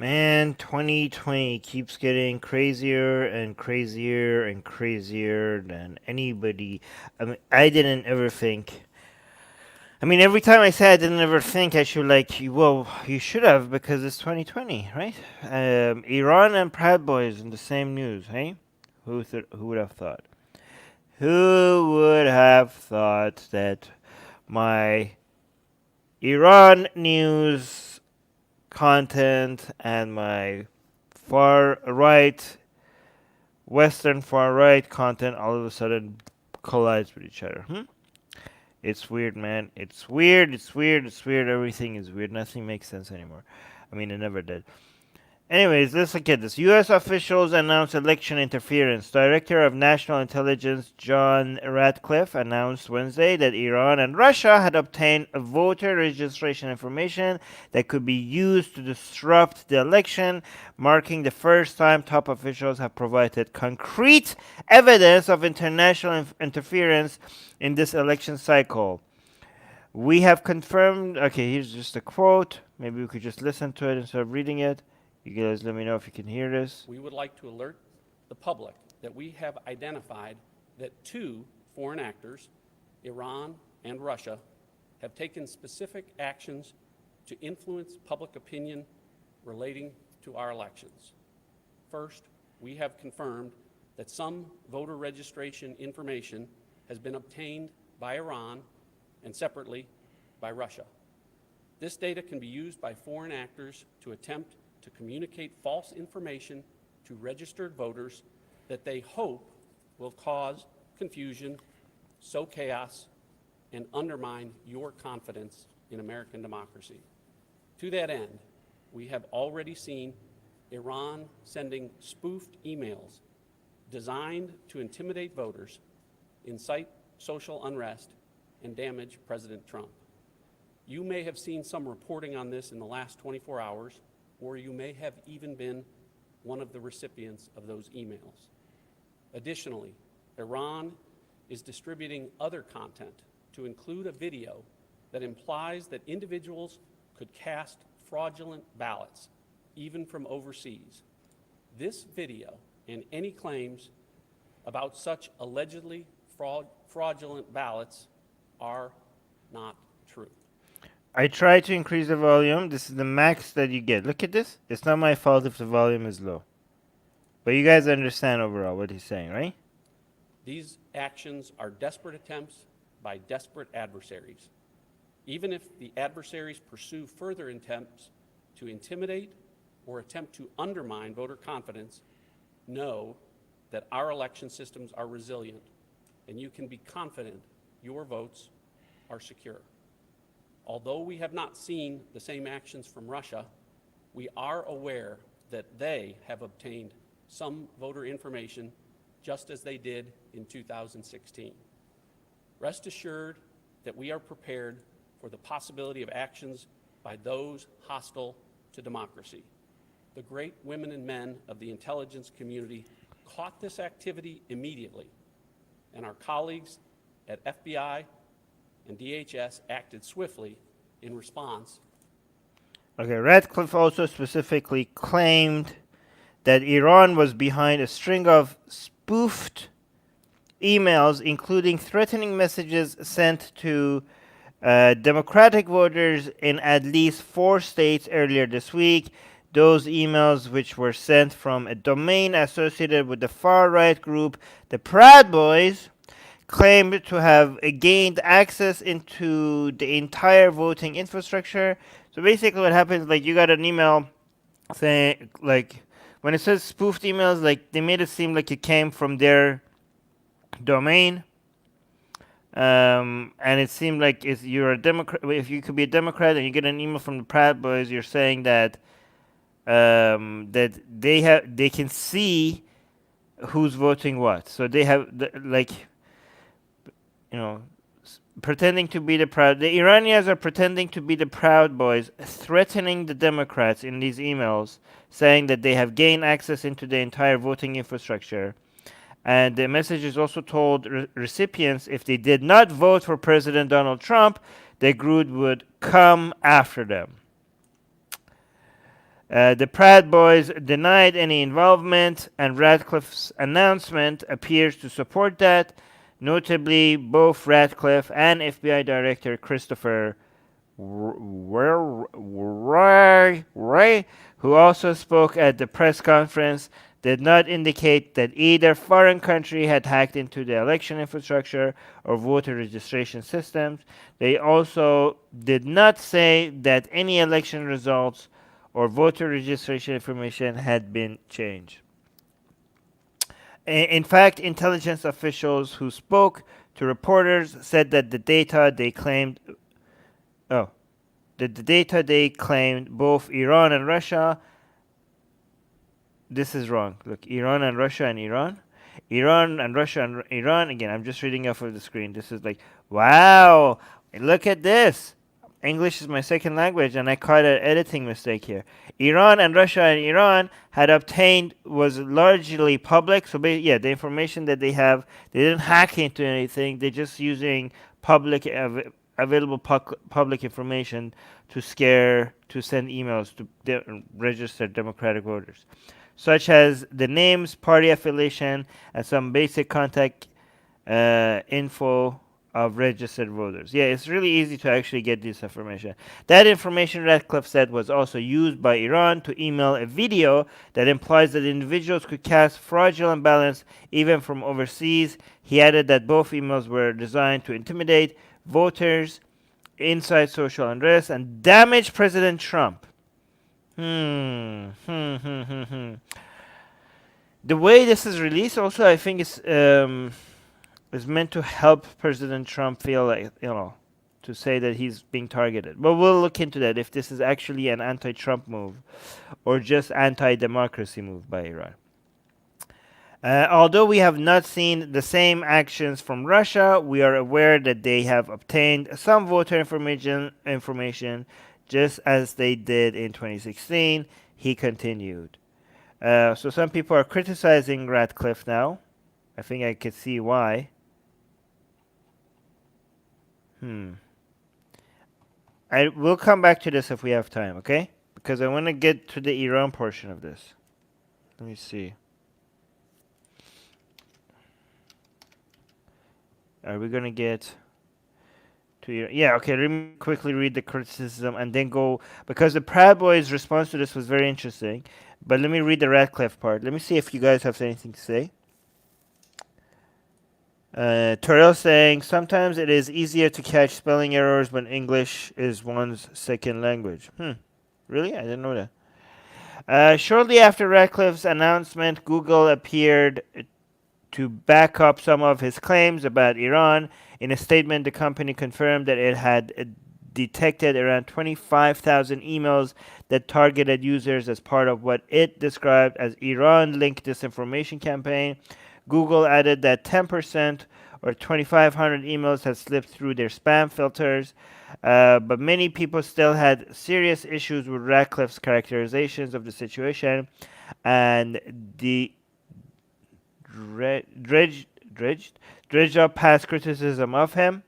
Man, 2020 keeps getting crazier and crazier and crazier than anybody. I mean, I didn't ever think. I mean, every time I say I didn't ever think, I should well, you should have because it's 2020, right? Iran and Proud Boys in the same news, hey? Who would have thought? Who would have thought that my Iran news content and my far right, Western far right content all of a sudden collides with each other? It's weird, man. It's weird. It's weird. It's weird. Everything is weird. Nothing makes sense anymore. I mean, it never did. Anyways, let's look at this. U.S. officials announced election interference. Director of National Intelligence John Ratcliffe announced Wednesday that Iran and Russia had obtained voter registration information that could be used to disrupt the election, marking the first time top officials have provided concrete evidence of international interference in this election cycle. We have confirmed. Okay, here's just a quote. Maybe we could just listen to it instead of reading it. You guys let me know if you can hear this. We would like to alert the public that we have identified that two foreign actors, Iran and Russia, have taken specific actions to influence public opinion relating to our elections. First, we have confirmed that some voter registration information has been obtained by Iran and separately by Russia. This data can be used by foreign actors to attempt to communicate false information to registered voters that they hope will cause confusion, sow chaos, and undermine your confidence in American democracy. To that end, we have already seen Iran sending spoofed emails designed to intimidate voters, incite social unrest, and damage President Trump. You may have seen some reporting on this in the last 24 hours, or you may have even been one of the recipients of those emails. Additionally, Iran is distributing other content to include a video that implies that individuals could cast fraudulent ballots, even from overseas. This video and any claims about such allegedly fraudulent ballots are not true. I try to increase the volume. This is the max that you get. Look at this. It's not my fault if the volume is low. But you guys understand overall what he's saying, right? These actions are desperate attempts by desperate adversaries. Even if the adversaries pursue further attempts to intimidate or attempt to undermine voter confidence, know that our election systems are resilient, and you can be confident your votes are secure. Although we have not seen the same actions from Russia, we are aware that they have obtained some voter information just as they did in 2016. Rest assured that we are prepared for the possibility of actions by those hostile to democracy. The great women and men of the intelligence community caught this activity immediately, and our colleagues at FBI and DHS acted swiftly in response. Okay, Ratcliffe also specifically claimed that Iran was behind a string of spoofed emails, including threatening messages sent to Democratic voters in at least 4 states earlier this week. Those emails, which were sent from a domain associated with the far-right group, the Proud Boys, claimed to have gained access into the entire voting infrastructure. So basically what happens, like, you got an email saying, like, when it says spoofed emails, like, they made it seem like it came from their domain. And it seemed like if you're a Democrat, if you could be a Democrat and you get an email from the Proud Boys, you're saying that that they can see who's voting what. So they have like, you know, pretending to be the Iranians are pretending to be the Proud Boys, threatening the Democrats in these emails, saying that they have gained access into the entire voting infrastructure. And the message also told recipients if they did not vote for President Donald Trump, the group would come after them. The Proud Boys denied any involvement, and Ratcliffe's announcement appears to support that. Notably, both Ratcliffe and FBI Director Christopher Wray, who also spoke at the press conference, did not indicate that either foreign country had hacked into the election infrastructure or voter registration systems. They also did not say that any election results or voter registration information had been changed. In fact, intelligence officials who spoke to reporters said that oh, the data they claimed both Iran and Russia. This is wrong. Look, Iran and Russia and Iran. Iran and Russia and Iran. Again, I'm just reading off of the screen. This is like, wow, look at this. English is my second language, and I caught an editing mistake here. Iran and Russia and Iran had obtained was largely public. So, yeah, the information that they have, they didn't hack into anything. They're just using available public information to send emails to registered Democratic voters, such as the names, party affiliation, and some basic contact info of registered voters. Yeah, it's really easy to actually get this information. That information, Ratcliffe said, was also used by Iran to email a video that implies that individuals could cast fraudulent ballots even from overseas. He added that both emails were designed to intimidate voters, incite social unrest, and damage President Trump. The way this is released, also, I think is meant to help President Trump feel like, to say that he's being targeted. But we'll look into that, if this is actually an anti-Trump move or just anti-democracy move by Iran. Although we have not seen the same actions from Russia, we are aware that they have obtained some voter information just as they did in 2016, he continued. So some people are criticizing Ratcliffe now. I think I could see why. I will come back to this if we have time, okay? Because I want to get to the Iran portion of this. Let me see. Are we going to get to Iran? Yeah, okay, let me quickly read the criticism and then go, because the Proud Boys' response to this was very interesting. But let me read the Ratcliffe part. Let me see if you guys have anything to say. Terrell saying, sometimes it is easier to catch spelling errors when English is one's second language. Really? I didn't know that. Shortly after Ratcliffe's announcement, Google appeared to back up some of his claims about Iran. In a statement, the company confirmed that it had detected around 25,000 emails that targeted users as part of what it described as Iran-linked disinformation campaign. Google added that 10% or 2,500 emails had slipped through their spam filters, but many people still had serious issues with Ratcliffe's characterizations of the situation, and the dredged up past criticism of him.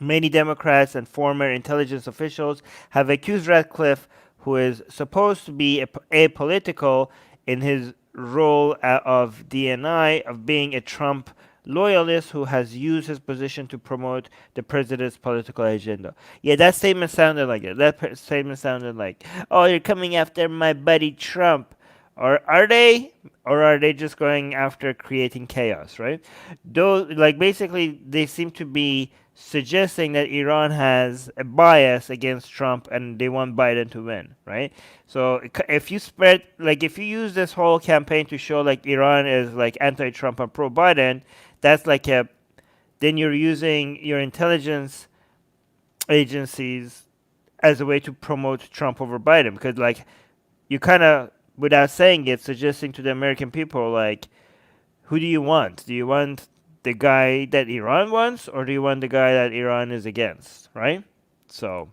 Many Democrats and former intelligence officials have accused Ratcliffe, who is supposed to be apolitical in his role of DNI, of being a Trump loyalist who has used his position to promote the president's political agenda. Yeah, that statement sounded like it. Statement sounded like, oh, you're coming after my buddy Trump. Or are they? Or are they just going after creating chaos, right? Basically, they seem to be suggesting that Iran has a bias against Trump and they want Biden to win, right? So if you use this whole campaign to show like Iran is like anti-Trump and pro-Biden, that's then you're using your intelligence agencies as a way to promote Trump over Biden, because like you kind of, without saying it, suggesting to the American people, like, who do you want? Do you want the guy that Iran wants, or do you want the guy that Iran is against, right? So,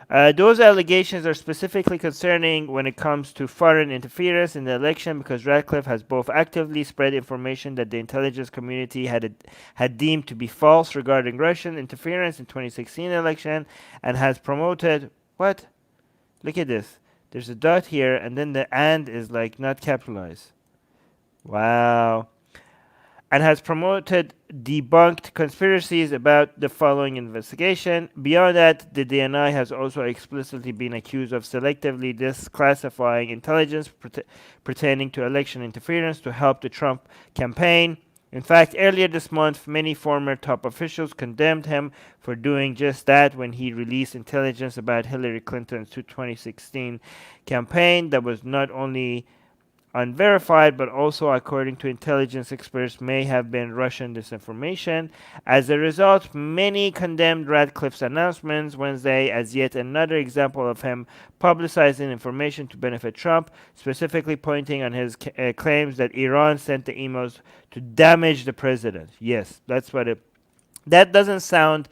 those allegations are specifically concerning when it comes to foreign interference in the election, because Ratcliffe has both actively spread information that the intelligence community had deemed to be false regarding Russian interference in 2016 election, and has promoted, what? Look at this. There's a dot here, and then the and is like not capitalized. Wow. And has promoted debunked conspiracies about the following investigation. Beyond that, the DNI has also explicitly been accused of selectively disclassifying intelligence pertaining to election interference to help the Trump campaign. In fact, earlier this month, many former top officials condemned him for doing just that when he released intelligence about Hillary Clinton's 2016 campaign that was not only unverified, but also, according to intelligence experts, may have been Russian disinformation. As a result, many condemned Ratcliffe's announcements Wednesday as yet another example of him publicizing information to benefit Trump, specifically pointing on his claims that Iran sent the emails to damage the president. Yes, that's what it. That doesn't sound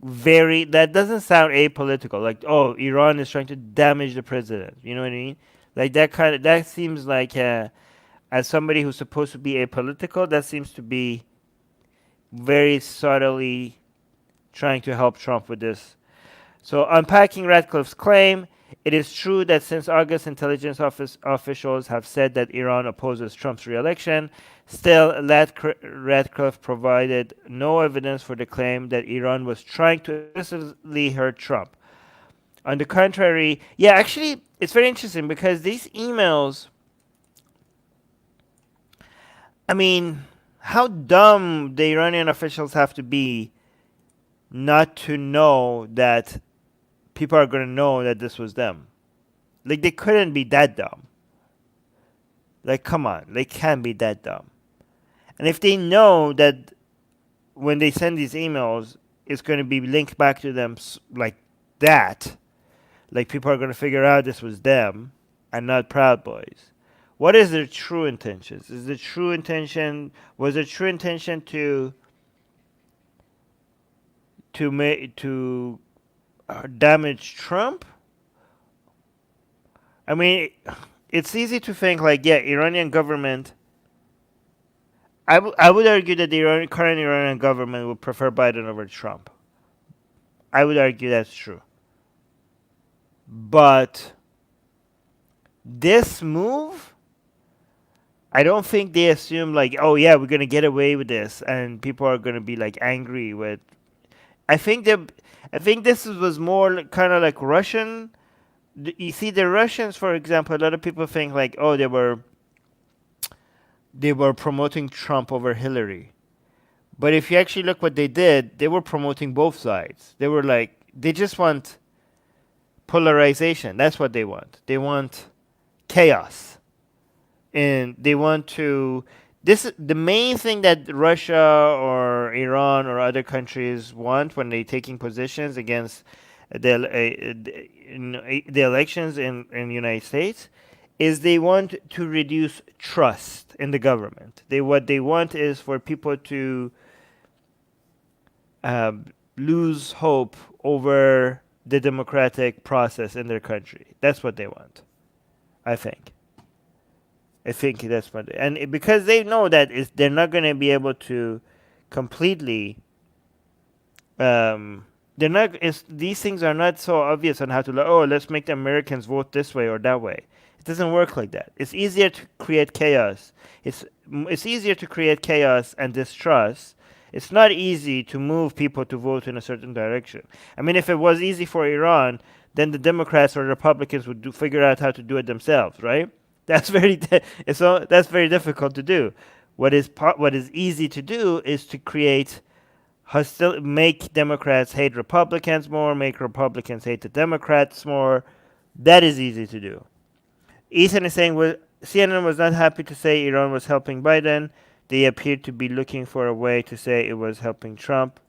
that doesn't sound apolitical. Like, oh, Iran is trying to damage the president. You know what I mean? Like that seems like as somebody who's supposed to be apolitical, that seems to be very subtly trying to help Trump with this. So, unpacking Ratcliffe's claim, it is true that since August, intelligence officials have said that Iran opposes Trump's re-election. Still, Ratcliffe provided no evidence for the claim that Iran was trying to aggressively hurt Trump. On the contrary, yeah, actually, it's very interesting because these emails, I mean, how dumb the Iranian officials have to be not to know that people are going to know that this was them. Like, they couldn't be that dumb. Like, come on, they can't be that dumb. And if they know that when they send these emails, it's going to be linked back to them like that, like people are going to figure out this was them and not Proud Boys. What is their true intentions? Is the true intention was the true intention to damage Trump? I mean, it's easy to think like, yeah, Iranian government. I would argue that the current Iranian government would prefer Biden over Trump. I would argue that's true. But this move, I don't think they assume like, oh yeah, we're gonna get away with this, and people are gonna be like angry with. I think this was more kind of like Russian. You see, the Russians, for example, a lot of people think like, oh, they were promoting Trump over Hillary. But if you actually look what they did, they were promoting both sides. They were like, they just want polarization. That's what they want. They want chaos. And they want to the main thing that Russia or Iran or other countries want when they're taking positions against the elections in the United States is they want to reduce trust in the government. What they want is for people to lose hope over the democratic process in their country. That's what they want, I think. I think that's what, because they know that they're not going to be able to completely. They're not. These things are not so obvious on how to. Oh, let's make the Americans vote this way or that way. It doesn't work like that. It's easier to create chaos. It's easier to create chaos and distrust. It's not easy to move people to vote in a certain direction. I mean, if it was easy for Iran, then the Democrats or Republicans would figure out how to do it themselves, right? That's that's very difficult to do. What is easy to do is to create make Democrats hate Republicans more, make Republicans hate the Democrats more. That is easy to do. Ethan is saying CNN was not happy to say Iran was helping Biden. They appeared to be looking for a way to say it was helping Trump.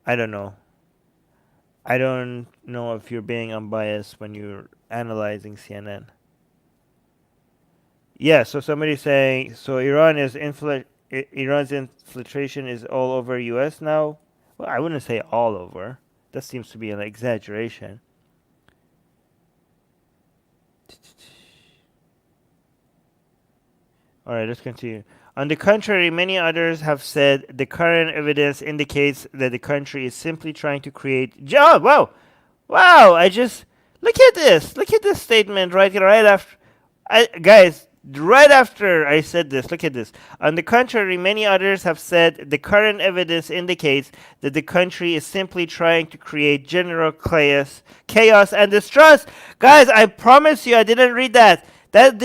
I don't know. I don't know if you're being unbiased when you're analyzing CNN. Yeah, so somebody's saying so Iran's infiltration is all over U.S. now. Well, I wouldn't say all over. That seems to be an exaggeration. All right, let's continue. On the contrary, many others have said the current evidence indicates that the country is simply trying to create. Oh, wow! Wow! I just Look at this. Look at this statement right after. Guys, right after I said this, look at this. On the contrary, many others have said the current evidence indicates that the country is simply trying to create general chaos and distrust. Guys, I promise you, I didn't read that. Guys,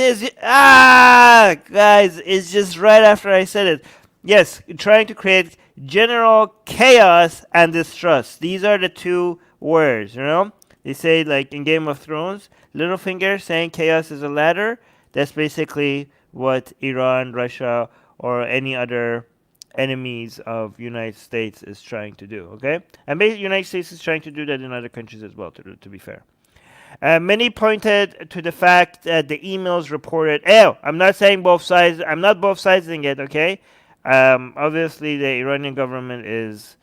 it's just right after I said it. Yes, trying to create general chaos and distrust. These are the two words, you know? They say, like in Game of Thrones, Littlefinger saying chaos is a ladder. That's basically what Iran, Russia, or any other enemies of United States is trying to do, okay? And the United States is trying to do that in other countries as well, to be fair. Many pointed to the fact that the emails reported. I'm not saying both sides. I'm not both siding it. Okay. Obviously, the Iranian government is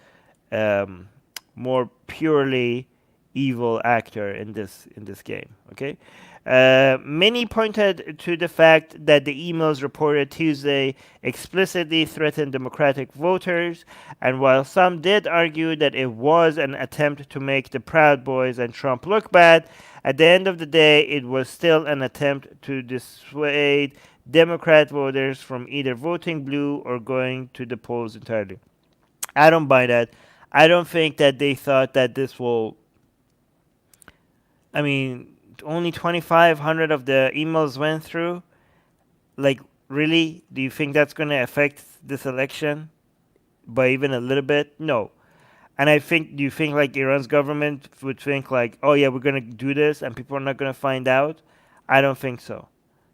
more purely evil actor in this game. Okay. Many pointed to the fact that the emails reported Tuesday explicitly threatened Democratic voters, and while some did argue that it was an attempt to make the Proud Boys and Trump look bad, at the end of the day, it was still an attempt to dissuade Democrat voters from either voting blue or going to the polls entirely. I don't buy that. I don't think that they thought that this will. I mean, only 2,500 of the emails went through. Like, really? Do you think that's going to affect this election by even a little bit? No. And do you think like Iran's government would think like, oh yeah, we're going to do this and people are not going to find out? I don't think so.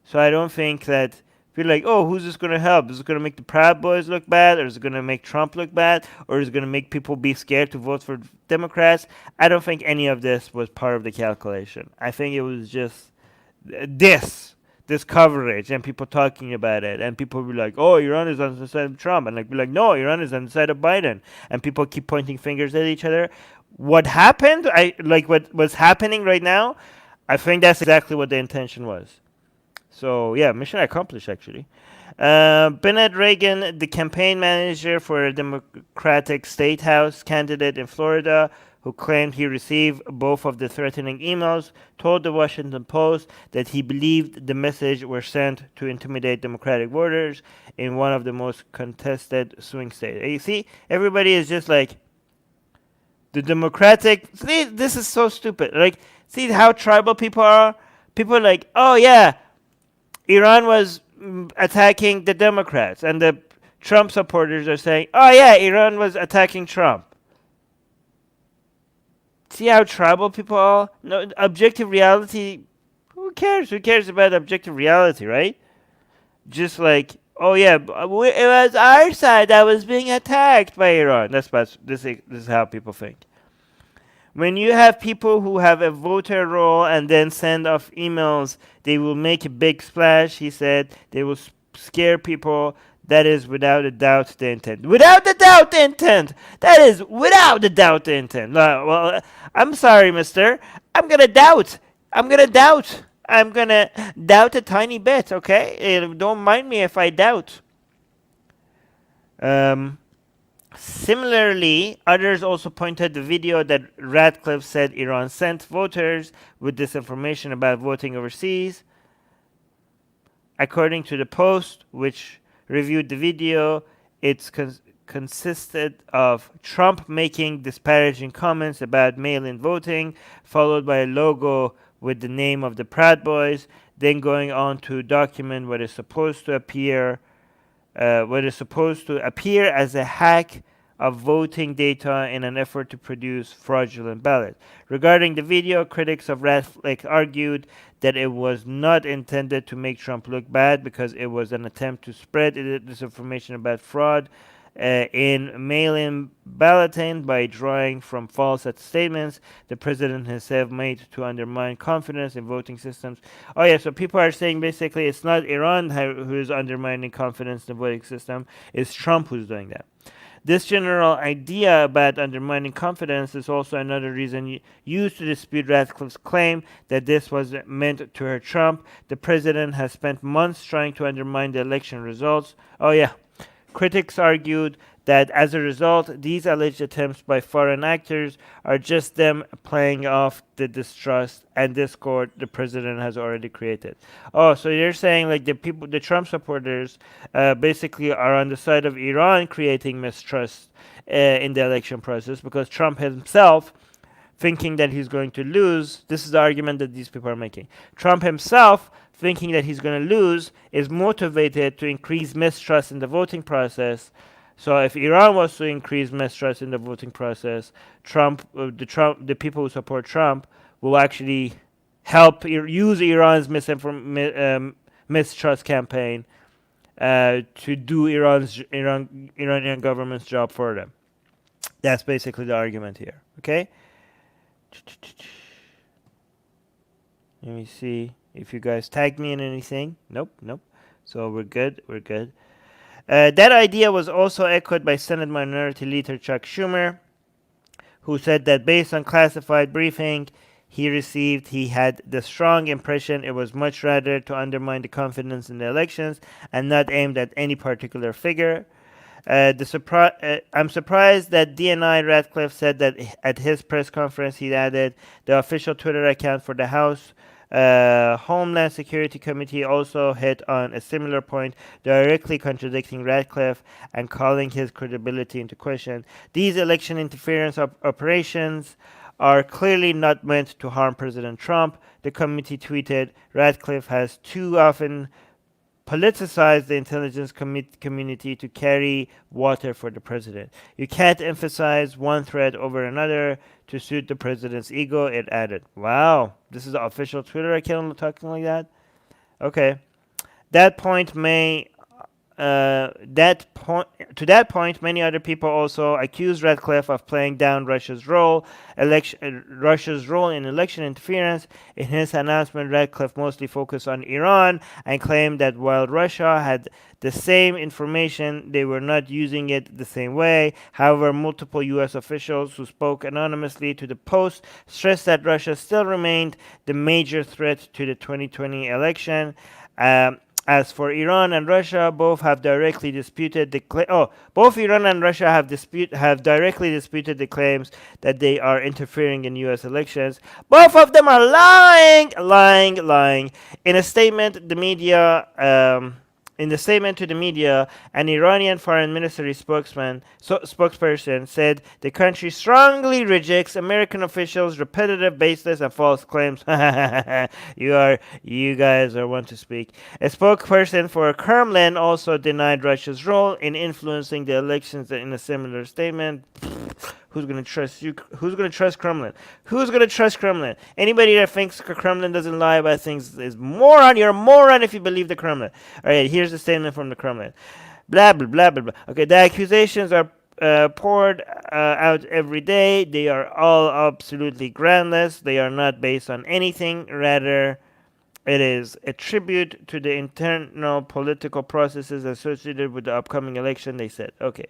So I don't think that feel like, oh, who's this going to help? Is it going to make the Proud Boys look bad? Or is it going to make Trump look bad? Or is it going to make people be scared to vote for Democrats? I don't think any of this was part of the calculation. I think it was just this coverage and people talking about it. And people be like, oh, Iran is on the side of Trump. And like, be like, no, Iran is on the side of Biden. And people keep pointing fingers at each other. What happened, what was happening right now, I think that's exactly what the intention was. So, yeah, mission accomplished, actually. Bennett Reagan, the campaign manager for a Democratic State House candidate in Florida, who claimed he received both of the threatening emails, told the Washington Post that he believed the message were sent to intimidate Democratic voters in one of the most contested swing states. You see, everybody is just like, the Democratic... See, this is so stupid. Like, see how tribal people are? People are like, oh, yeah, Iran was attacking the Democrats, and the Trump supporters are saying, oh yeah, Iran was attacking Trump. See how tribal people are? No, objective reality, who cares? Who cares about objective reality, right? Just like, oh yeah, it was our side that was being attacked by Iran. This is how people think. When you have people who have a voter roll and then send off emails, they will make a big splash, he said. They will scare people. That is without a doubt the intent. Without a doubt the intent! That is without a doubt the intent. Well, I'm sorry, mister. I'm going to doubt. I'm going to doubt a tiny bit, okay? Don't mind me if I doubt. Similarly, others also pointed the video that Ratcliffe said Iran sent voters with disinformation about voting overseas. According to the Post, which reviewed the video, it consisted of Trump making disparaging comments about mail-in voting, followed by a logo with the name of the Proud Boys, then going on to document what is supposed to appear as a hack of voting data in an effort to produce fraudulent ballots. Regarding the video, critics of Ratcliffe argued that it was not intended to make Trump look bad because it was an attempt to spread disinformation about fraud in mail-in balloting by drawing from false statements the president himself made to undermine confidence in voting systems. Oh yeah, so people are saying basically it's not Iran who is undermining confidence in the voting system, it's Trump who's doing that. This general idea about undermining confidence is also another reason used to dispute Ratcliffe's claim that this was meant to hurt Trump. The president has spent months trying to undermine the election results. Oh yeah, Critics argued that as a result, these alleged attempts by foreign actors are just them playing off the distrust and discord the president has already created. Oh, so you're saying like the people, the Trump supporters, basically are on the side of Iran creating mistrust in the election process because Trump himself thinking that he's going to lose. This is the argument that these people are making. Trump himself, thinking that he's going to lose, is motivated to increase mistrust in the voting process. So if Iran was to increase mistrust in the voting process, the people who support Trump will actually help use Iran's mistrust campaign to do Iranian government's job for them. That's basically the argument here. Okay. Let me see if you guys tagged me in anything. Nope, nope. So we're good. We're good. That idea was also echoed by Senate Minority Leader Chuck Schumer, who said that based on classified briefing he received, he had the strong impression it was much rather to undermine the confidence in the elections and not aimed at any particular figure. I'm surprised that DNI Ratcliffe said that at his press conference he added the official Twitter account for the House Homeland Security Committee also hit on a similar point, directly contradicting Ratcliffe and calling his credibility into question. These election interference operations are clearly not meant to harm President Trump, the committee tweeted. Ratcliffe has too often politicized the intelligence community to carry water for the president. You can't emphasize one threat over another to suit the president's ego, it added. Wow, this is the official Twitter account talking like that? Okay. That point may to that point, many other people also accused Ratcliffe of playing down Russia's role in election interference. In his announcement, Ratcliffe mostly focused on Iran and claimed that while Russia had the same information, they were not using it the same way. However, multiple U.S. officials who spoke anonymously to the Post stressed that Russia still remained the major threat to the 2020 election. As for Iran and Russia, both have directly disputed the both Iran and Russia have directly disputed the claims that they are interfering in U.S. elections. Both of them are lying. In a statement, to the media, an Iranian foreign ministry spokesperson said the country strongly rejects American officials' repetitive, baseless, and false claims. You guys are one to speak. A spokesperson for Kremlin also denied Russia's role in influencing the elections in a similar statement. Who's gonna trust you? Who's gonna trust Kremlin? Who's gonna trust Kremlin? Anybody that thinks Kremlin doesn't lie about things is moron. You're a moron if you believe the Kremlin. All right, here's the statement from the Kremlin. Blah blah blah blah blah. Okay, the accusations are poured out every day. They are all absolutely groundless. They are not based on anything. Rather, it is a tribute to the internal political processes associated with the upcoming election, they said. Okay.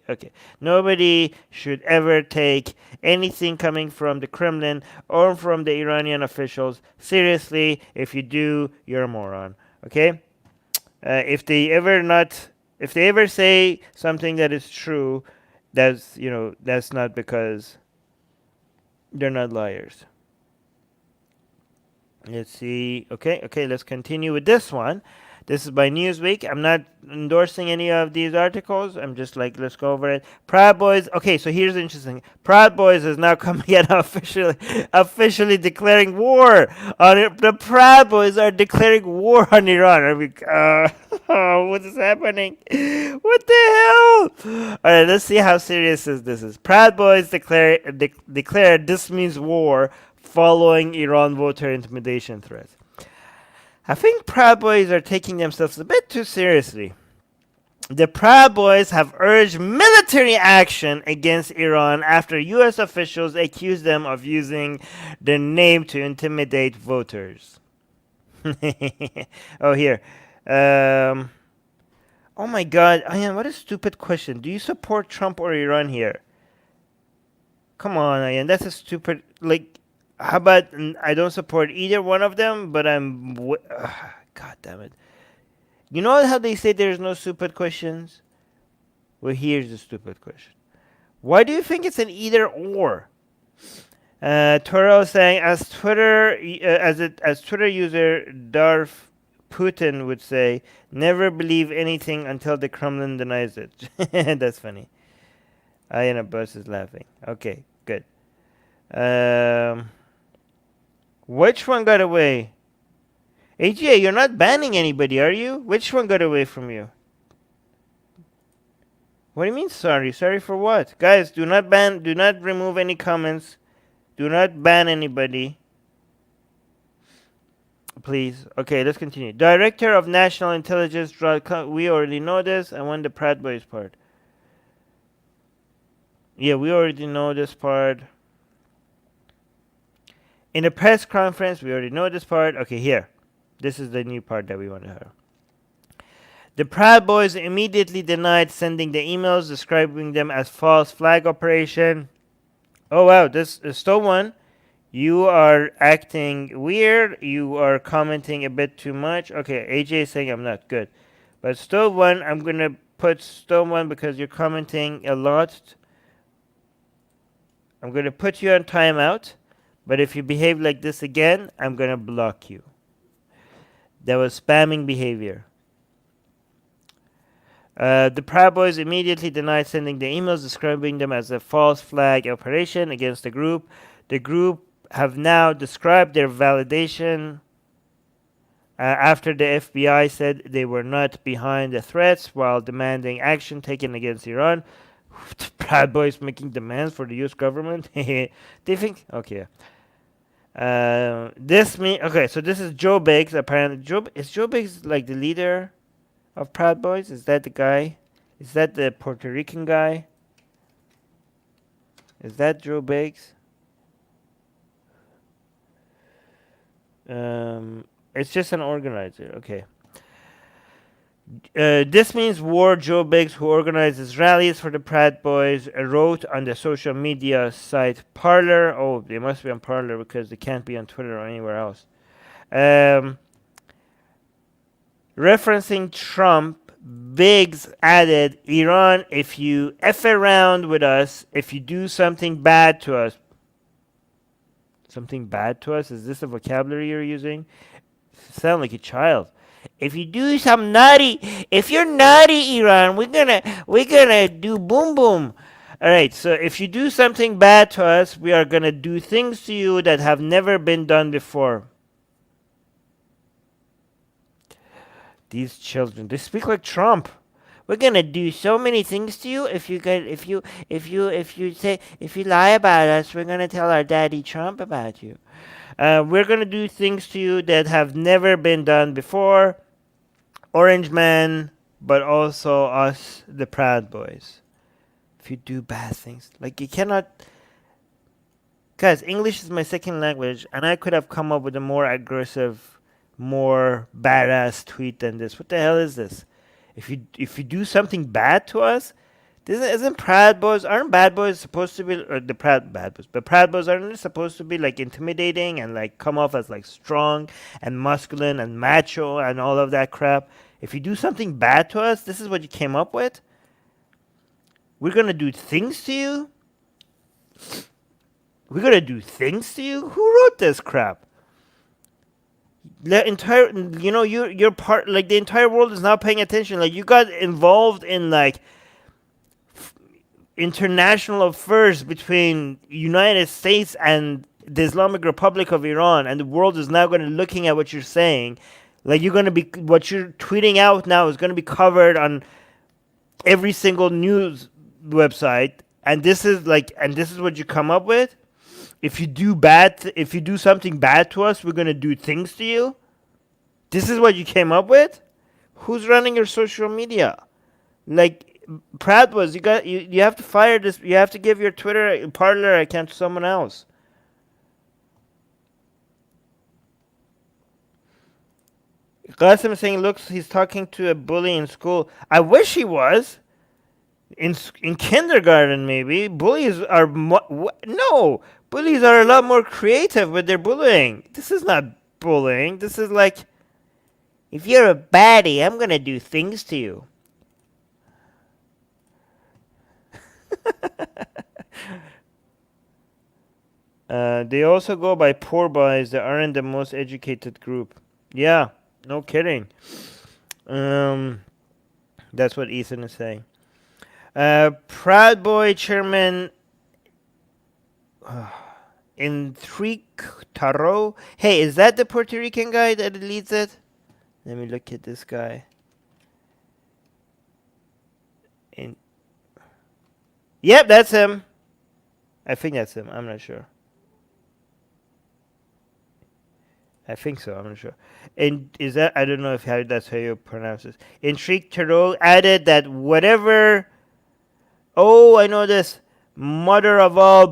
Nobody should ever take anything coming from the Kremlin or from the Iranian officials seriously. If you do, you're a moron. Okay? If they ever say something that is true, that's not because they're not liars. Let's see. Okay, let's continue with this one. This is by Newsweek. I'm not endorsing any of these articles. I'm just like, let's go over it. Proud Boys. Okay, so here's the interesting. Proud Boys is now coming out officially declaring war on it. The Proud Boys are declaring war on Iran. I mean, what is happening? What the hell? All right, let's see how serious this is. Proud Boys declare this means war following Iran voter intimidation threats. I think Proud Boys are taking themselves a bit too seriously. The Proud Boys have urged military action against Iran after U.S. officials accused them of using their name to intimidate voters. Oh, here. Oh my God, Ayan, what a stupid question. Do you support Trump or Iran here? Come on, Ayan, that's a stupid, how about I don't support either one of them, but God damn it. You know how they say there's no stupid questions? Well, here's the stupid question. Why do you think it's an either or? Toro saying, as Twitter user Darf Putin would say, never believe anything until the Kremlin denies it. That's funny. Ayana Bus is laughing. Okay, good. Um, which one got away? AGA, you're not banning anybody, are you? Which one got away from you? What do you mean sorry? Sorry for what? Guys, do not remove any comments. Do not ban anybody. Please. Okay, let's continue. Director of National Intelligence, we already know this. I want the Proud Boys part. Yeah, we already know this part. In the press conference, we already know this part. Okay, here. This is the new part that we want to hear. The Proud Boys immediately denied sending the emails describing them as false flag operation. Oh wow, this is still one. You are acting weird. You are commenting a bit too much. Okay, AJ is saying I'm not good. But still one, I'm going to put still one because you're commenting a lot. I'm going to put you on timeout. But if you behave like this again, I'm going to block you. That was spamming behavior. The Proud Boys immediately denied sending the emails describing them as a false flag operation against the group. The group have now described their validation after the FBI said they were not behind the threats while demanding action taken against Iran. The Proud Boys making demands for the U.S. government. They think okay. Okay. So this is Joe Biggs. Apparently, is Joe Biggs like the leader of Proud Boys? Is that the guy? Is that the Puerto Rican guy? Is that Joe Biggs? It's just an organizer. Okay. This means war. Joe Biggs, who organizes rallies for the Proud Boys, wrote on the social media site Parler. Oh, they must be on Parler because they can't be on Twitter or anywhere else. Referencing Trump, Biggs added, Iran, if you F around with us, if you do something bad to us. Something bad to us? Is this a vocabulary you're using? You sound like a child. If you do some naughty, if you're naughty, Iran, we're gonna do boom boom. All right. So if you do something bad to us, we are gonna do things to you that have never been done before. These children, they speak like Trump. We're gonna do so many things to you if you lie about us. We're gonna tell our daddy Trump about you. We're gonna do things to you that have never been done before. Orange Man, but also us, the Proud Boys. If you do bad things, like you cannot. Guys, English is my second language, and I could have come up with a more aggressive, more badass tweet than this. What the hell is this? If you do something bad to us, isn't Proud Boys, aren't bad boys supposed to be, or the Proud bad boys, but Proud Boys aren't they supposed to be like intimidating and like come off as like strong and masculine and macho and all of that crap? If you do something bad to us, this is what you came up with? We're gonna do things to you? We're gonna do things to you? Who wrote this crap? The entire, you're part, like the entire world is now paying attention. Like you got involved in like international affairs between United States and the Islamic Republic of Iran, and the world is now going to looking at what you're saying. Like you're going to be, what you're tweeting out now is going to be covered on every single news website, and this is what you come up with. If you do something bad to us, we're going to do things to you. This is what you came up with? Who's running your social media? Like Pratt was, you have to fire this. You have to give your Twitter Parler account to someone else. Qasim is saying, looks, he's talking to a bully in school. I wish he was. In kindergarten, maybe. Bullies are... No! Bullies are a lot more creative with their bullying. This is not bullying. This is like, if you're a baddie, I'm going to do things to you. They also go by poor boys that aren't the most educated group. Yeah, no kidding. Um, that's what Ethan is saying. Proud Boy Chairman Enrique Taro. Hey, is that the Puerto Rican guy that leads it? Let me look at this guy. In Yep, that's him. I think that's him. I'm not sure. I think so. I'm not sure. And is that I don't know if that's how you pronounce it. Enrique Taro added that whatever. Oh, I know this. Mother of all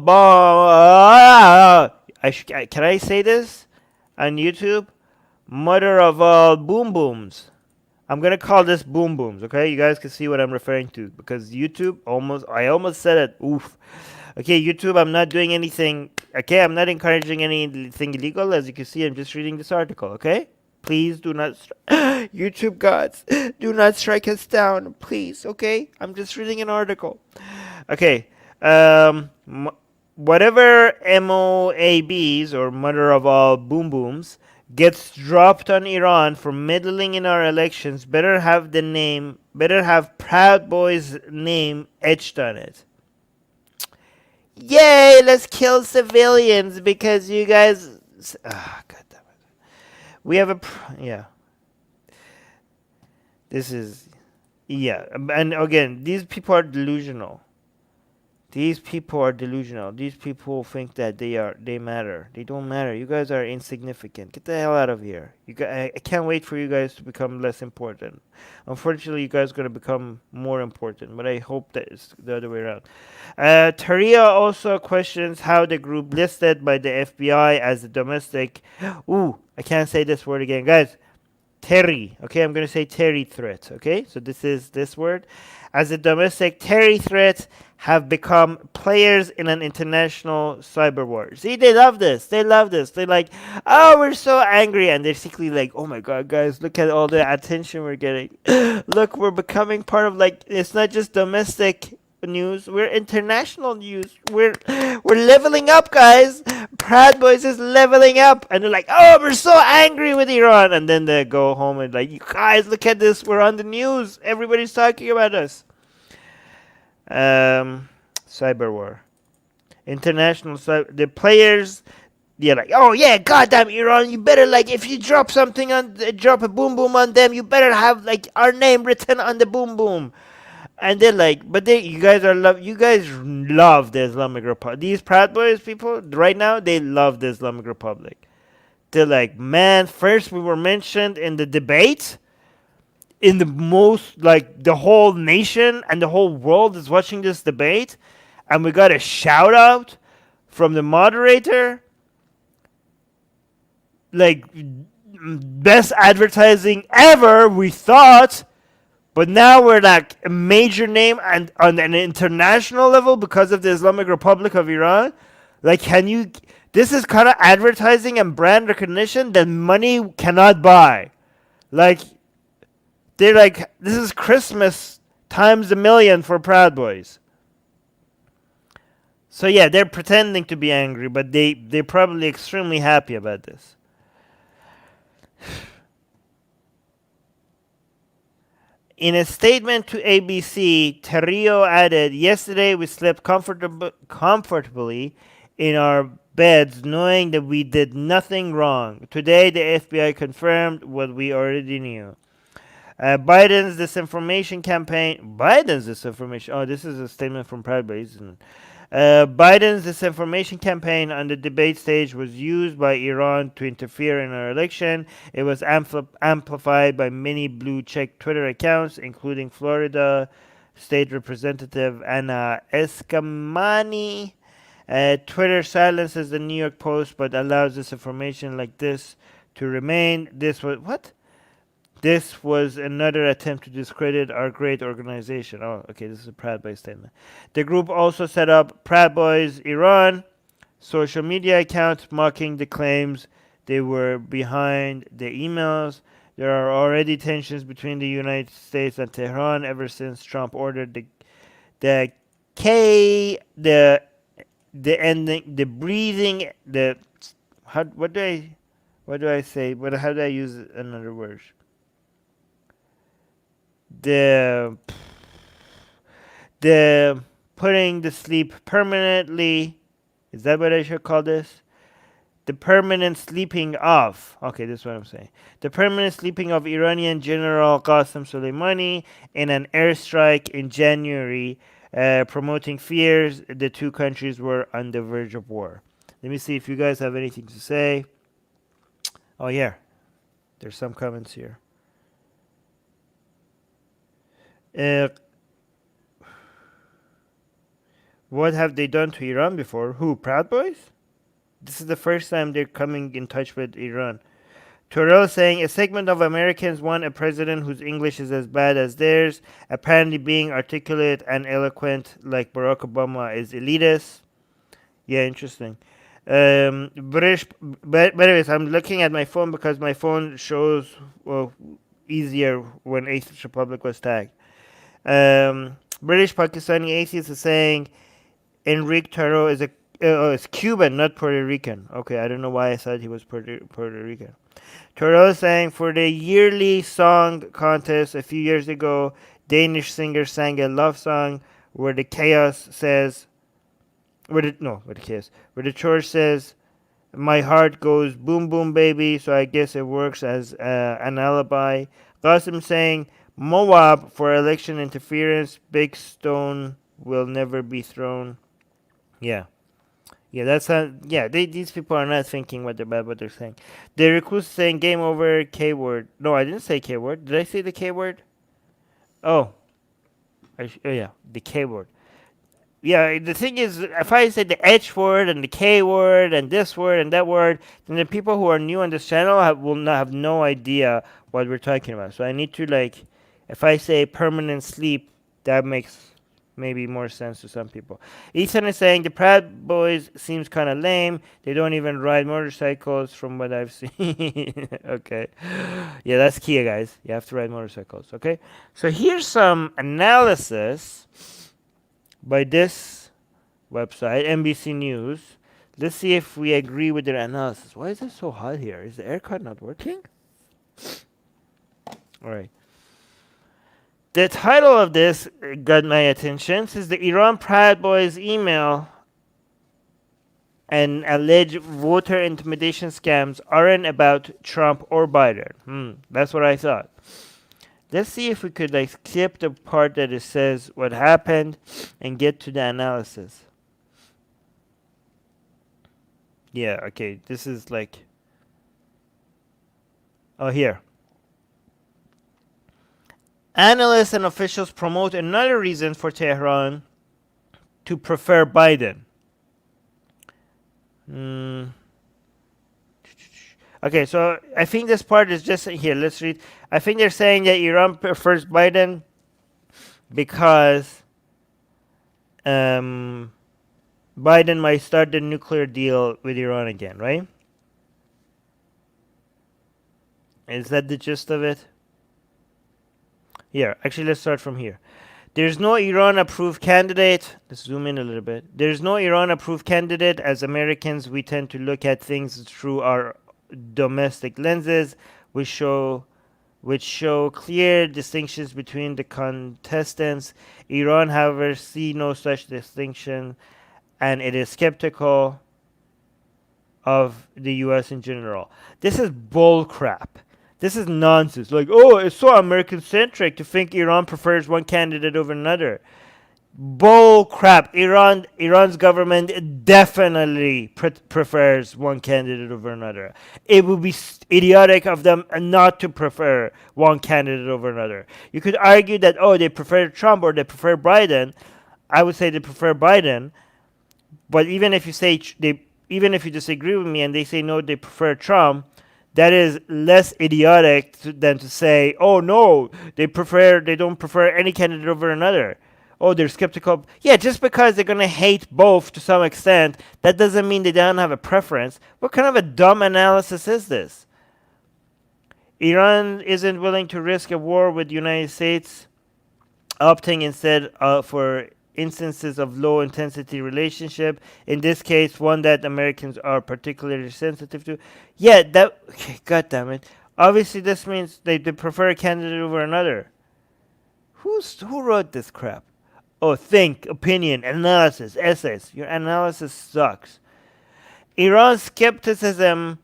can I say this on YouTube? Mother of all boom booms. I'm gonna call this boom booms. Okay, you guys can see what I'm referring to because YouTube I almost said it. Oof. Okay, YouTube, I'm not doing anything. Okay, I'm not encouraging anything illegal. As you can see, I'm just reading this article. Okay, please do not, YouTube gods, do not strike us down, please. Okay, I'm just reading an article. Okay, whatever MOABs or mother of all boom booms gets dropped on Iran for meddling in our elections better have Proud Boy's name etched on it. Yay, let's kill civilians because you guys. God damn it. We have yeah. This is. Yeah. And again, these people are delusional. These people are delusional. These people think that they matter. They don't matter. You guys are insignificant. Get the hell out of here. I can't wait for you guys to become less important. Unfortunately, you guys are going to become more important, but I hope that it's the other way around. Taria also questions how the group listed by the FBI as a domestic. Ooh, I can't say this word again, guys. Terry. Okay, I'm going to say Terry threat. Okay, so this is this word. As a domestic Terry threat have become players in an international cyber war. See, they love this. They love this. They're like, oh, we're so angry. And they're basically like, oh my God, guys, look at all the attention we're getting. Look, we're becoming part of it's not just domestic news, we're international news. We're leveling up, guys. Proud Boys is leveling up, and they're like, oh, we're so angry with Iran, and then they go home and like, you guys, look at this, we're on the news, everybody's talking about us. Cyber war, the players. They're like, oh yeah, goddamn Iran, you better if you drop drop a boom boom on them, you better have our name written on the boom boom. And they're like, you guys love the Islamic Republic. These Proud Boys people right now, they love the Islamic Republic. They're like, man, first we were mentioned in the debate, in the most the whole nation and the whole world is watching this debate, and we got a shout out from the moderator, best advertising ever, we thought. But now we're a major name and on an international level because of the Islamic Republic of Iran. This is kind of advertising and brand recognition that money cannot buy. They're this is Christmas times a million for Proud Boys. So yeah, they're pretending to be angry, but they're probably extremely happy about this. In a statement to ABC, Terrio added, yesterday we slept comfortably in our beds knowing that we did nothing wrong. Today the FBI confirmed what we already knew. Biden's disinformation campaign. Oh, this is a statement from Proud Boys. Biden's disinformation campaign on the debate stage was used by Iran to interfere in our election. It was amplified by many blue check Twitter accounts, including Florida State Representative Anna Eskamani. Twitter silences the New York Post but allows disinformation like this to remain. This was another attempt to discredit our great organization. Oh, okay, this is a Proud Boys statement. The group also set up Proud Boys Iran social media accounts mocking the claims they were behind the emails. There are already tensions between the United States and Tehran ever since Trump ordered the K, the ending, the breathing, the how what do I say? But how do I use another word? The the putting to sleep permanently. Is that what I should call this? The permanent sleeping of. Okay, this is what I'm saying. The permanent sleeping of Iranian General Qasem Soleimani in an airstrike in January, promoting fears the two countries were on the verge of war. Let me see if you guys have anything to say. Oh, yeah, there's some comments here. Uh, what have they done to Iran before? Who? Proud Boys? This is the first time they're coming in touch with Iran. Terrell saying a segment of Americans want a president whose English is as bad as theirs. Apparently, being articulate and eloquent like Barack Obama is elitist. Yeah, interesting. British, but anyways, I'm looking at my phone because my phone shows easier when Atheist Republic was tagged. British Pakistani atheist is saying Enrique Taro is a it's Cuban, not Puerto Rican. Okay, I don't know why I thought he was Puerto Rican. Taro is saying for the yearly song contest a few years ago, Danish singer sang a love song where the chaos says, where the church says, "My heart goes boom boom baby," so I guess it works as an alibi. Qasim saying Moab for election interference, big stone will never be thrown. Yeah. Yeah, that's not. Yeah, these people are not thinking about what they're saying. The recluse saying game over K word. No, I didn't say K word. Did I say the K word? Oh, oh yeah, the K word. Yeah, the thing is, if I say the H word and the K word and this word and that word, then the people who are new on this channel will not have no idea what we're talking about. So I need to like, if I say permanent sleep, that makes maybe more sense to some people. Ethan is saying the Proud Boys seems kind of lame. They don't even ride motorcycles from what I've seen. Okay. Yeah, that's key, guys. You have to ride motorcycles. Okay. So here's some analysis by this website, NBC News. Let's see if we agree with their analysis. Why is it so hot here? Is the aircon not working? All right. The title of this got my attention. It says the Iran Proud Boys email and alleged voter intimidation scams aren't about Trump or Biden. That's what I thought. Let's see if we could like skip the part that it says what happened and get to the analysis. Yeah, okay. This is like here. Analysts and officials promote another reason for Tehran to prefer Biden. Okay, so I think this part is just here. Let's read. I think they're saying that Iran prefers Biden because Biden might start the nuclear deal with Iran again, right? Is that the gist of it? Here, actually, let's start from here. There's no Iran approved candidate. Let's zoom in a little bit. There's no Iran approved candidate. As Americans, we tend to look at things through our domestic lenses, which show clear distinctions between the contestants. Iran, however, see no such distinction, and it is skeptical of the U.S. in general. This is bull crap. This is nonsense. Like, oh, it's so American-centric to think Iran prefers one candidate over another. Bull crap. Iran's government definitely prefers one candidate over another. It would be idiotic of them not to prefer one candidate over another. You could argue that, oh, they prefer Trump or they prefer Biden. I would say they prefer Biden. But even if you say even if you disagree with me and they say no, they prefer Trump, that is less idiotic than to say, oh no, they don't prefer any candidate over another. Oh, they're skeptical. Yeah, just because they're going to hate both to some extent, that doesn't mean they don't have a preference. What kind of a dumb analysis is this? Iran isn't willing to risk a war with the United States, opting instead for instances of low intensity relationship. In this case, one that Americans are particularly sensitive to. Yeah, that. Okay, God damn it. Obviously, this means they prefer a candidate over another. Who wrote this crap? Oh, think, opinion, analysis, essays. Your analysis sucks. Iran's skepticism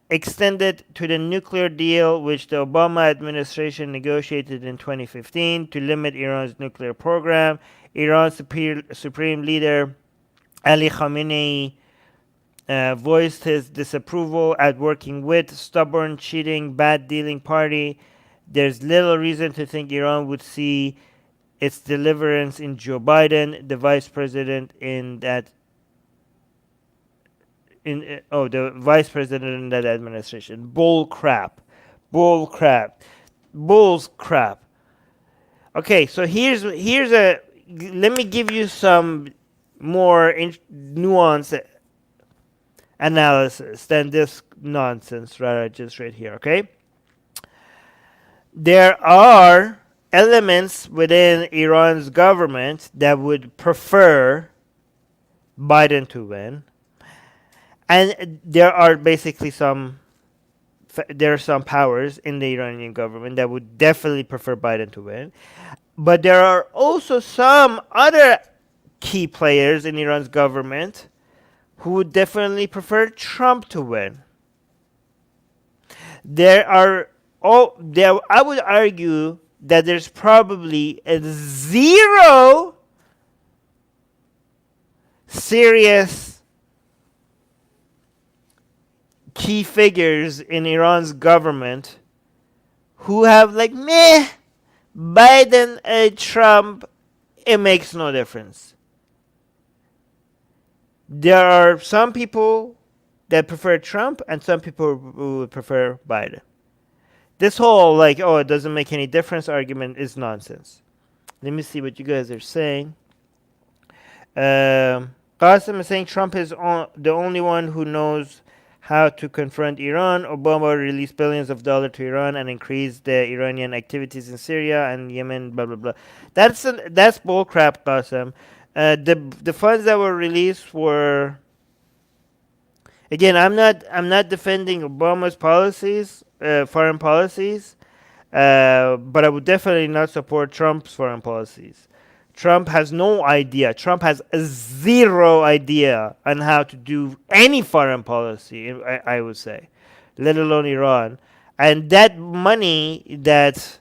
extended to the nuclear deal which the Obama administration negotiated in 2015 to limit Iran's nuclear program. Iran's supreme leader Ali Khamenei voiced his disapproval at working with stubborn, cheating, bad dealing party. There's little reason to think Iran would see its deliverance in Joe Biden, the vice president in that the vice president in that administration. Bull crap. Bull crap. Bull's crap. Okay, so here's a let me give you some more nuanced analysis than this nonsense that I just read here, okay? There are elements within Iran's government that would prefer Biden to win. And there are basically there are some powers in the Iranian government that would definitely prefer Biden to win. But there are also some other key players in Iran's government who would definitely prefer Trump to win. I would argue that there's probably a zero serious key figures in Iran's government who have like, meh, Biden, Trump, it makes no difference. There are some people that prefer Trump and some people who would prefer Biden. This whole like, oh, it doesn't make any difference argument is nonsense. Let me see what you guys are saying. Qasim is saying Trump is the only one who knows how to confront Iran. Obama released billions of dollars to Iran and increased the Iranian activities in Syria and Yemen, blah, blah, blah. That's bullcrap, Qasim. The funds that were released were... Again, I'm not defending Obama's policies, foreign policies, but I would definitely not support Trump's foreign policies. Trump has no idea. Trump has zero idea on how to do any foreign policy, I would say, let alone Iran. And that money, that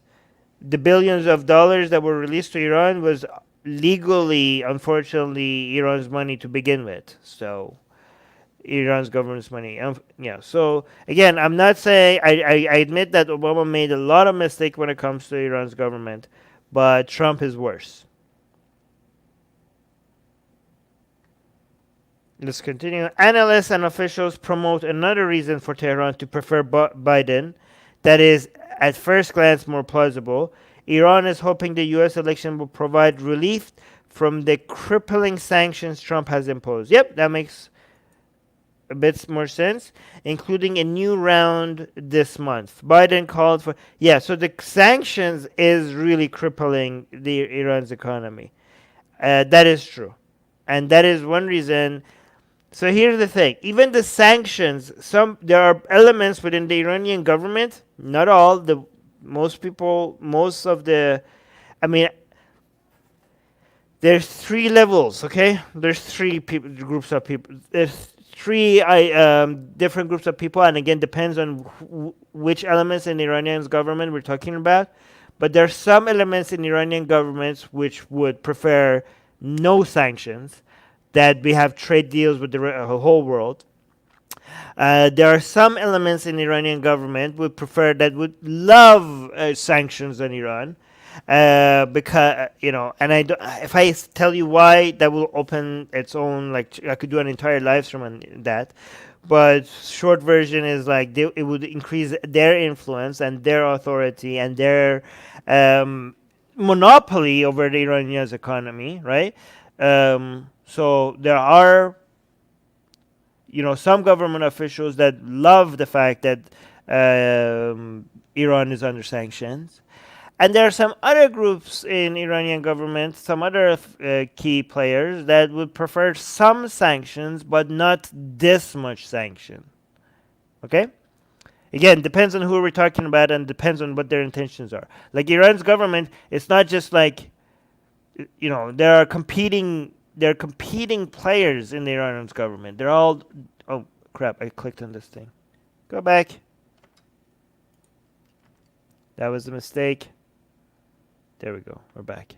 the billions of dollars that were released to Iran was legally, unfortunately, Iran's money to begin with. So Iran's government's money. Yeah. So again, I'm not saying I admit that Obama made a lot of mistake when it comes to Iran's government, but Trump is worse. Let's continue. Analysts and officials promote another reason for Tehran to prefer Biden that is, at first glance, more plausible. Iran is hoping the U.S. election will provide relief from the crippling sanctions Trump has imposed. Yep, that makes a bit more sense, including a new round this month. Biden called for... Yeah, so the sanctions is really crippling Iran's economy. That is true. And that is one reason... So here's the thing. Even the sanctions, there are elements within the Iranian government, not all, most of the... I mean, there's three levels, okay? There's groups of people. There's three different groups of people, and again, depends on which elements in the Iranian government we're talking about. But there are some elements in Iranian governments which would prefer no sanctions, that we have trade deals with the whole world. There are some elements in the Iranian government would love sanctions on Iran, because and if I tell you why, that will open its own, like, I could do an entire live stream on that. But short version is like it would increase their influence and their authority and their monopoly over the Iranian economy, right? So there are, some government officials that love the fact that Iran is under sanctions. And there are some other groups in Iranian government, some other key players that would prefer some sanctions, but not this much sanction. Okay? Again, depends on who we're talking about and depends on what their intentions are. Like Iran's government, it's not just like, there are competing players in the Iranian government. They're all, oh crap, I clicked on this thing. Go back. That was a mistake. There we go. We're back.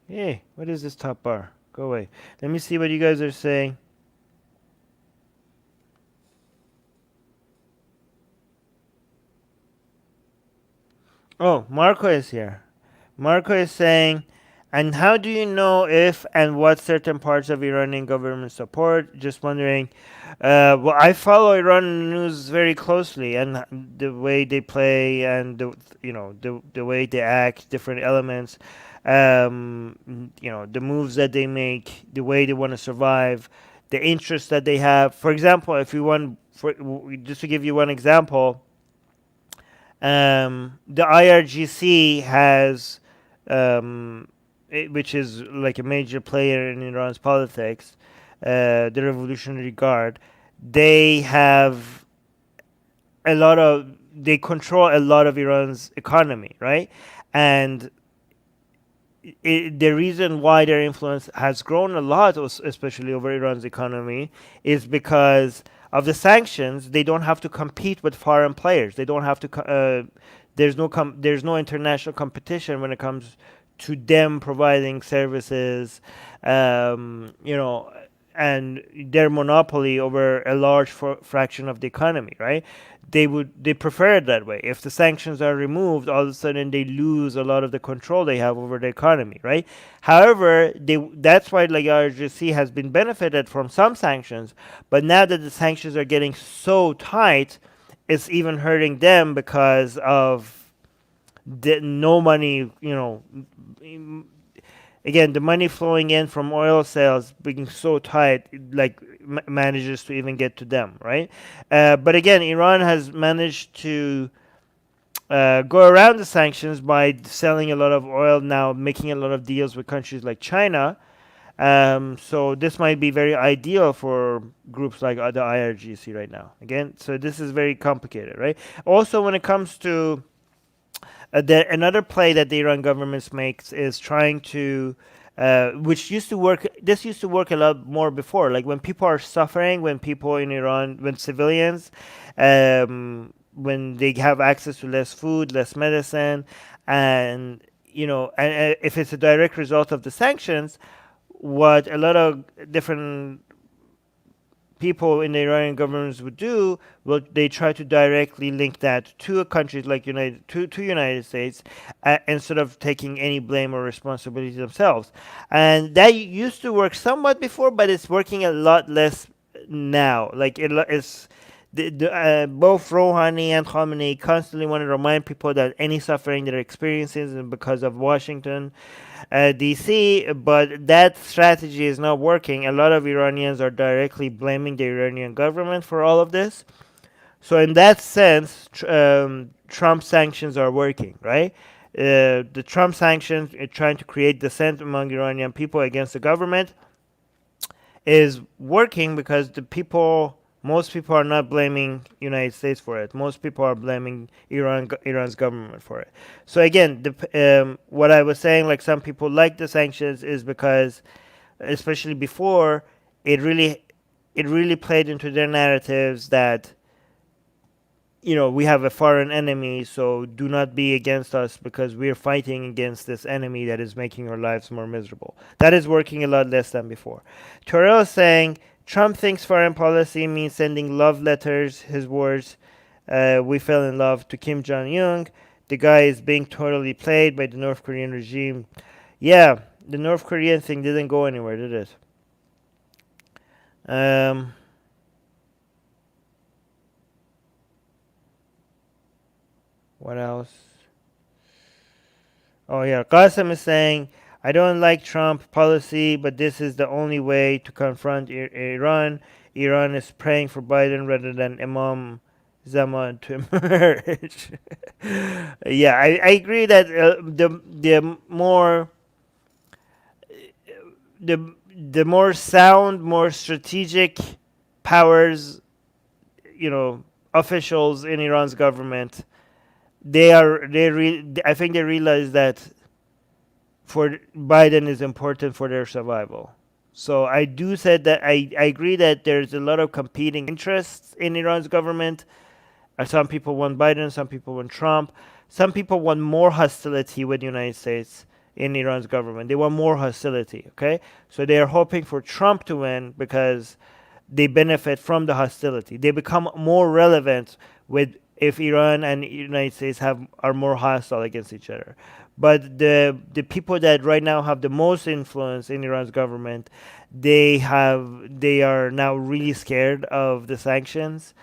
Hey, what is this top bar? Go away. Let me see what you guys are saying. Oh, Marco is here. Marco is saying, and how do you know if and what certain parts of Iranian government support? Just wondering. Well, I follow Iran news very closely, and the way they play, and the way they act, different elements, the moves that they make, the way they want to survive, the interests that they have. For example, if you want, just to give you one example, the IRGC has, which is like a major player in Iran's politics, the Revolutionary Guard. They have they control a lot of Iran's economy, right? And the reason why their influence has grown a lot, especially over Iran's economy, is because of the sanctions. They don't have to compete with foreign players. They don't have to. There's no international competition when it comes to them providing services. And their monopoly over a large fraction of the economy, right? They prefer it that way. If the sanctions are removed, all of a sudden they lose a lot of the control they have over the economy, right? However, that's why like RGC has been benefited from some sanctions, but now that the sanctions are getting so tight, it's even hurting them because of no money, again, the money flowing in from oil sales being so tight, like manages to even get to them, right? But again, Iran has managed to go around the sanctions by selling a lot of oil now, making a lot of deals with countries like China. So this might be very ideal for groups like the IRGC right now. Again, so this is very complicated, right? Also, when it comes to another play that the Iran government makes is trying to, which used to work. This used to work a lot more before. Like when people are suffering, when people in Iran, when civilians, when they have access to less food, less medicine, and if it's a direct result of the sanctions, what a lot of different people in the Iranian governments would do, well, they try to directly link that to a country like United States, instead of taking any blame or responsibility themselves. And that used to work somewhat before, but it's working a lot less now. Like it's both Rouhani and Khamenei constantly want to remind people that any suffering they're experiencing is because of Washington, DC, but that strategy is not working. A lot of Iranians are directly blaming the Iranian government for all of this. So, in that sense, Trump sanctions are working, right? The Trump sanctions, trying to create dissent among Iranian people against the government, is working because most people are not blaming United States for it. Most people are blaming Iran's government for it. So again, what I was saying, like some people like the sanctions, is because, especially before, it really played into their narratives that we have a foreign enemy, so do not be against us because we're fighting against this enemy that is making our lives more miserable. That is working a lot less than before. Terrell is saying Trump thinks foreign policy means sending love letters. His words, we fell in love, to Kim Jong-un. The guy is being totally played by the North Korean regime. Yeah, the North Korean thing didn't go anywhere, did it? What else? Oh yeah, Qasim is saying, I don't like Trump policy, but this is the only way to confront Iran. Iran is praying for Biden rather than Imam Zaman to emerge. Yeah, I agree that the more the more sound, more strategic powers, officials in Iran's government, I think they realize that for Biden is important for their survival. So I do said that I agree that there's a lot of competing interests in Iran's government. Some people want Biden, some people want Trump, some people want more hostility with the United States in Iran's government. They want more hostility. Okay, so they are hoping for Trump to win because they benefit from the hostility. They become more relevant with if Iran and the United States are more hostile against each other. But the people that right now have the most influence in Iran's government, they are now really scared of the sanctions,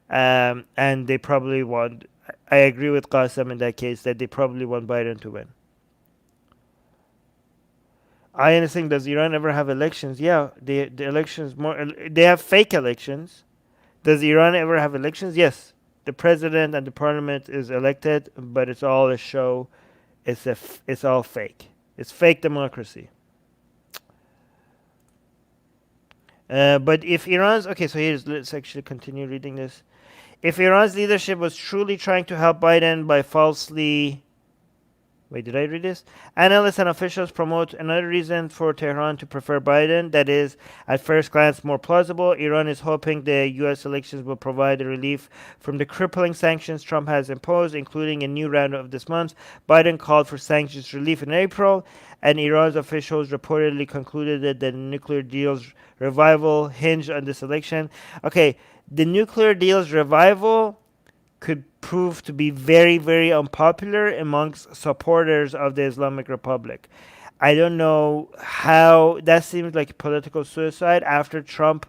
and they probably want. I agree with Qasem in that case that they probably want Biden to win. I understand. Does Iran ever have elections? Yeah, the elections more. They have fake elections. Does Iran ever have elections? Yes. The president and the parliament is elected, but it's all a show. It's all fake. It's fake democracy. But if Iran's okay, so let's actually continue reading this. If Iran's leadership was truly trying to help Biden by falsely Wait, did I read this? Analysts and officials promote another reason for Tehran to prefer Biden that is, at first glance, more plausible. Iran is hoping the U.S. elections will provide a relief from the crippling sanctions Trump has imposed, including a new round of this month. Biden called for sanctions relief in April, and Iran's officials reportedly concluded that the nuclear deal's revival hinged on this election. Okay, the nuclear deal's revival could prove to be very, very unpopular amongst supporters of the Islamic Republic. I don't know how that seems like political suicide after Trump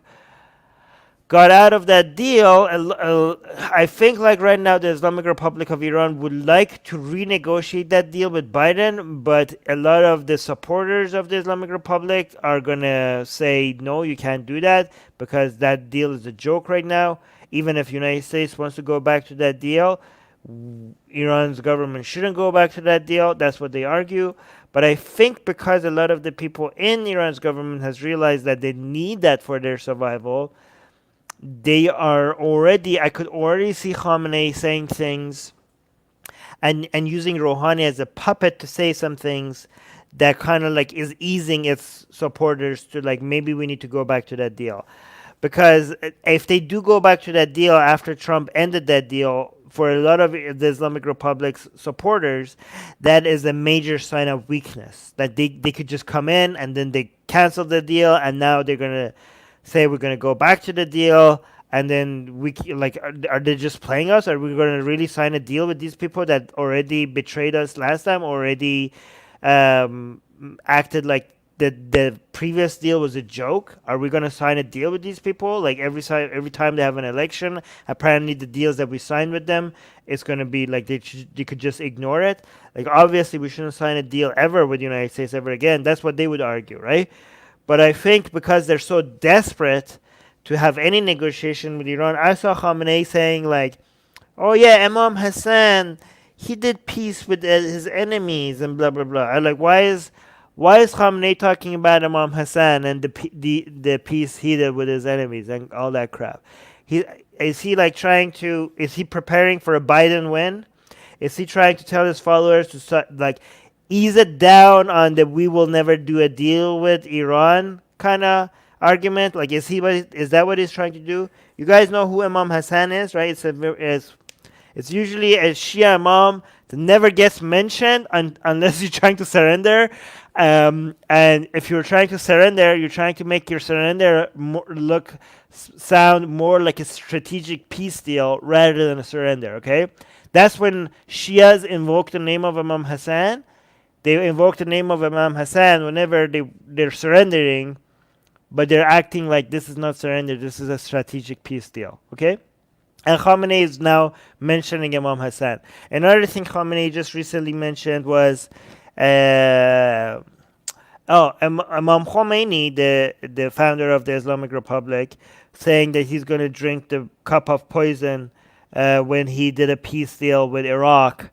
got out of that deal. I think like right now the Islamic Republic of Iran would like to renegotiate that deal with Biden, but a lot of the supporters of the Islamic Republic are gonna say no, you can't do that because that deal is a joke right now. Even if United States wants to go back to that deal, Iran's government shouldn't go back to that deal. That's what they argue. But I think because a lot of the people in Iran's government has realized that they need that for their survival, they are already, I could already see Khamenei saying things and using Rouhani as a puppet to say some things that kind of like is easing its supporters to like maybe we need to go back to that deal. Because if they do go back to that deal after Trump ended that deal, for a lot of the Islamic Republic's supporters, that is a major sign of weakness. That they could just come in and then they cancel the deal, and now they're going to say we're going to go back to the deal, and then are they just playing us? Are we going to really sign a deal with these people that already betrayed us last time, already acted like the previous deal was a joke? Are we going to sign a deal with these people? Like every time they have an election, apparently the deals that we signed with them, it's going to be like they could just ignore it. Like obviously we shouldn't sign a deal ever with the United States ever again. That's what they would argue, right? But I think because they're so desperate to have any negotiation with Iran, I saw Khamenei saying like, "Oh yeah, Imam Hassan, he did peace with his enemies and blah blah blah." I'm like, why is Khamenei talking about Imam Hassan and the peace he did with his enemies and all that crap? Is he preparing for a Biden win? Is he trying to tell his followers to start, like ease it down on the we will never do a deal with Iran kind of argument? Like is that what he's trying to do? You guys know who Imam Hassan is, right? It's usually a Shia Imam that never gets mentioned unless you're trying to surrender. And if you're trying to surrender, you're trying to make your surrender sound more like a strategic peace deal rather than a surrender, okay? That's when Shias invoke the name of Imam Hassan. They invoke the name of Imam Hassan whenever they're surrendering, but they're acting like this is not surrender, this is a strategic peace deal, okay? And Khamenei is now mentioning Imam Hassan. Another thing Khamenei just recently mentioned was, Imam Khomeini, the founder of the Islamic Republic, saying that he's going to drink the cup of poison when he did a peace deal with Iraq,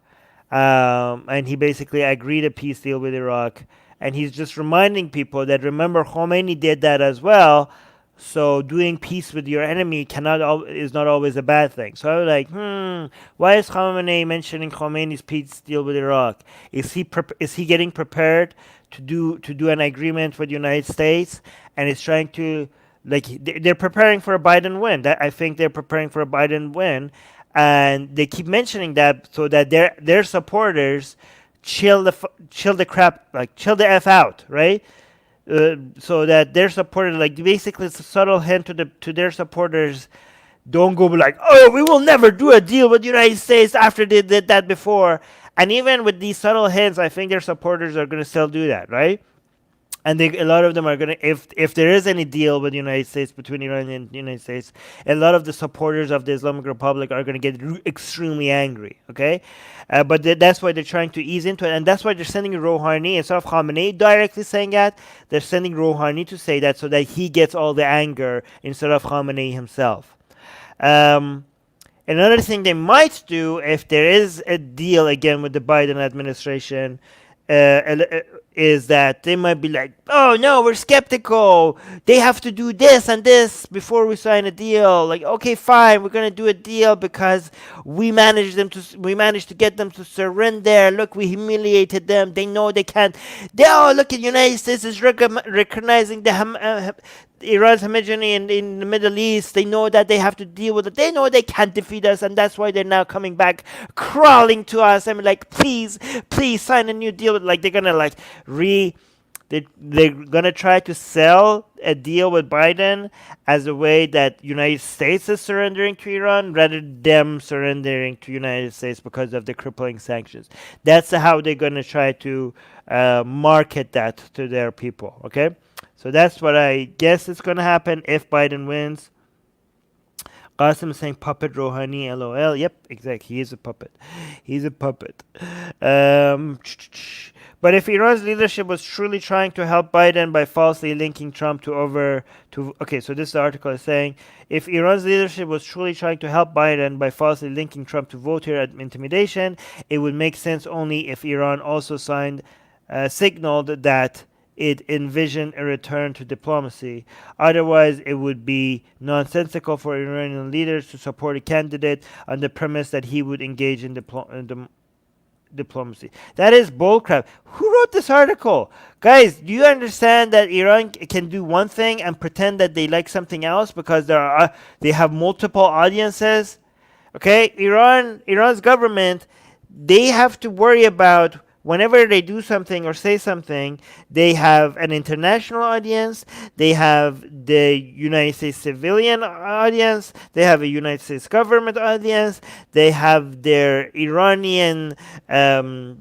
and he basically agreed a peace deal with Iraq, and he's just reminding people that remember Khomeini did that as well. So doing peace with your enemy is not always a bad thing. So I was like, why is Khamenei mentioning Khomeini's peace deal with Iraq? Is he getting prepared to do an agreement with the United States, and is trying to, like, they're preparing for a Biden win. I think they're preparing for a Biden win, and they keep mentioning that so that their supporters chill the crap, like chill the f out, right? So that their supporters, like, basically it's a subtle hint to their supporters, don't go be like, oh, we will never do a deal with the United States after they did that before. And even with these subtle hints, I think their supporters are going to still do that, right? And a lot of them are going to, if there is any deal with the United States, between Iran and the United States, a lot of the supporters of the Islamic Republic are going to get extremely angry, okay? But that's why they're trying to ease into it, and that's why they're sending Rouhani, instead of Khamenei directly saying that, they're sending Rouhani to say that so that he gets all the anger instead of Khamenei himself. Um, Another thing they might do, if there is a deal again with the Biden administration, is that they might be like, oh no, we're skeptical. They have to do this and this before we sign a deal. Like, okay, fine, we're gonna do a deal because we managed to get them to surrender. Look, we humiliated them. They know they can't. Look at the United States is recognizing Iran's hegemony in the Middle East. They know that they have to deal with it. They know they can't defeat us, and that's why they're now coming back, crawling to us and like, please, please sign a new deal. Like, they're gonna like they're gonna try to sell a deal with Biden as a way that United States is surrendering to Iran rather than them surrendering to United States because of the crippling sanctions. That's how they're gonna try to market that to their people. Okay. So that's what I guess is going to happen if Biden wins. Qasim is saying puppet Rouhani, lol. Yep, exactly. He is a puppet. He's a puppet. But if Iran's leadership was truly trying to help Biden by falsely linking Trump okay, so this article is saying, if Iran's leadership was truly trying to help Biden by falsely linking Trump to voter intimidation, it would make sense only if Iran also signaled that it envisioned a return to diplomacy. Otherwise, it would be nonsensical for Iranian leaders to support a candidate on the premise that he would engage in diplomacy. That is bullcrap. Who wrote this article? Guys, do you understand that Iran can do one thing and pretend that they like something else because they have multiple audiences? Okay, Iran's government, they have to worry about whenever they do something or say something, they have an international audience, they have the United States civilian audience, they have a United States government audience, they have their Iranian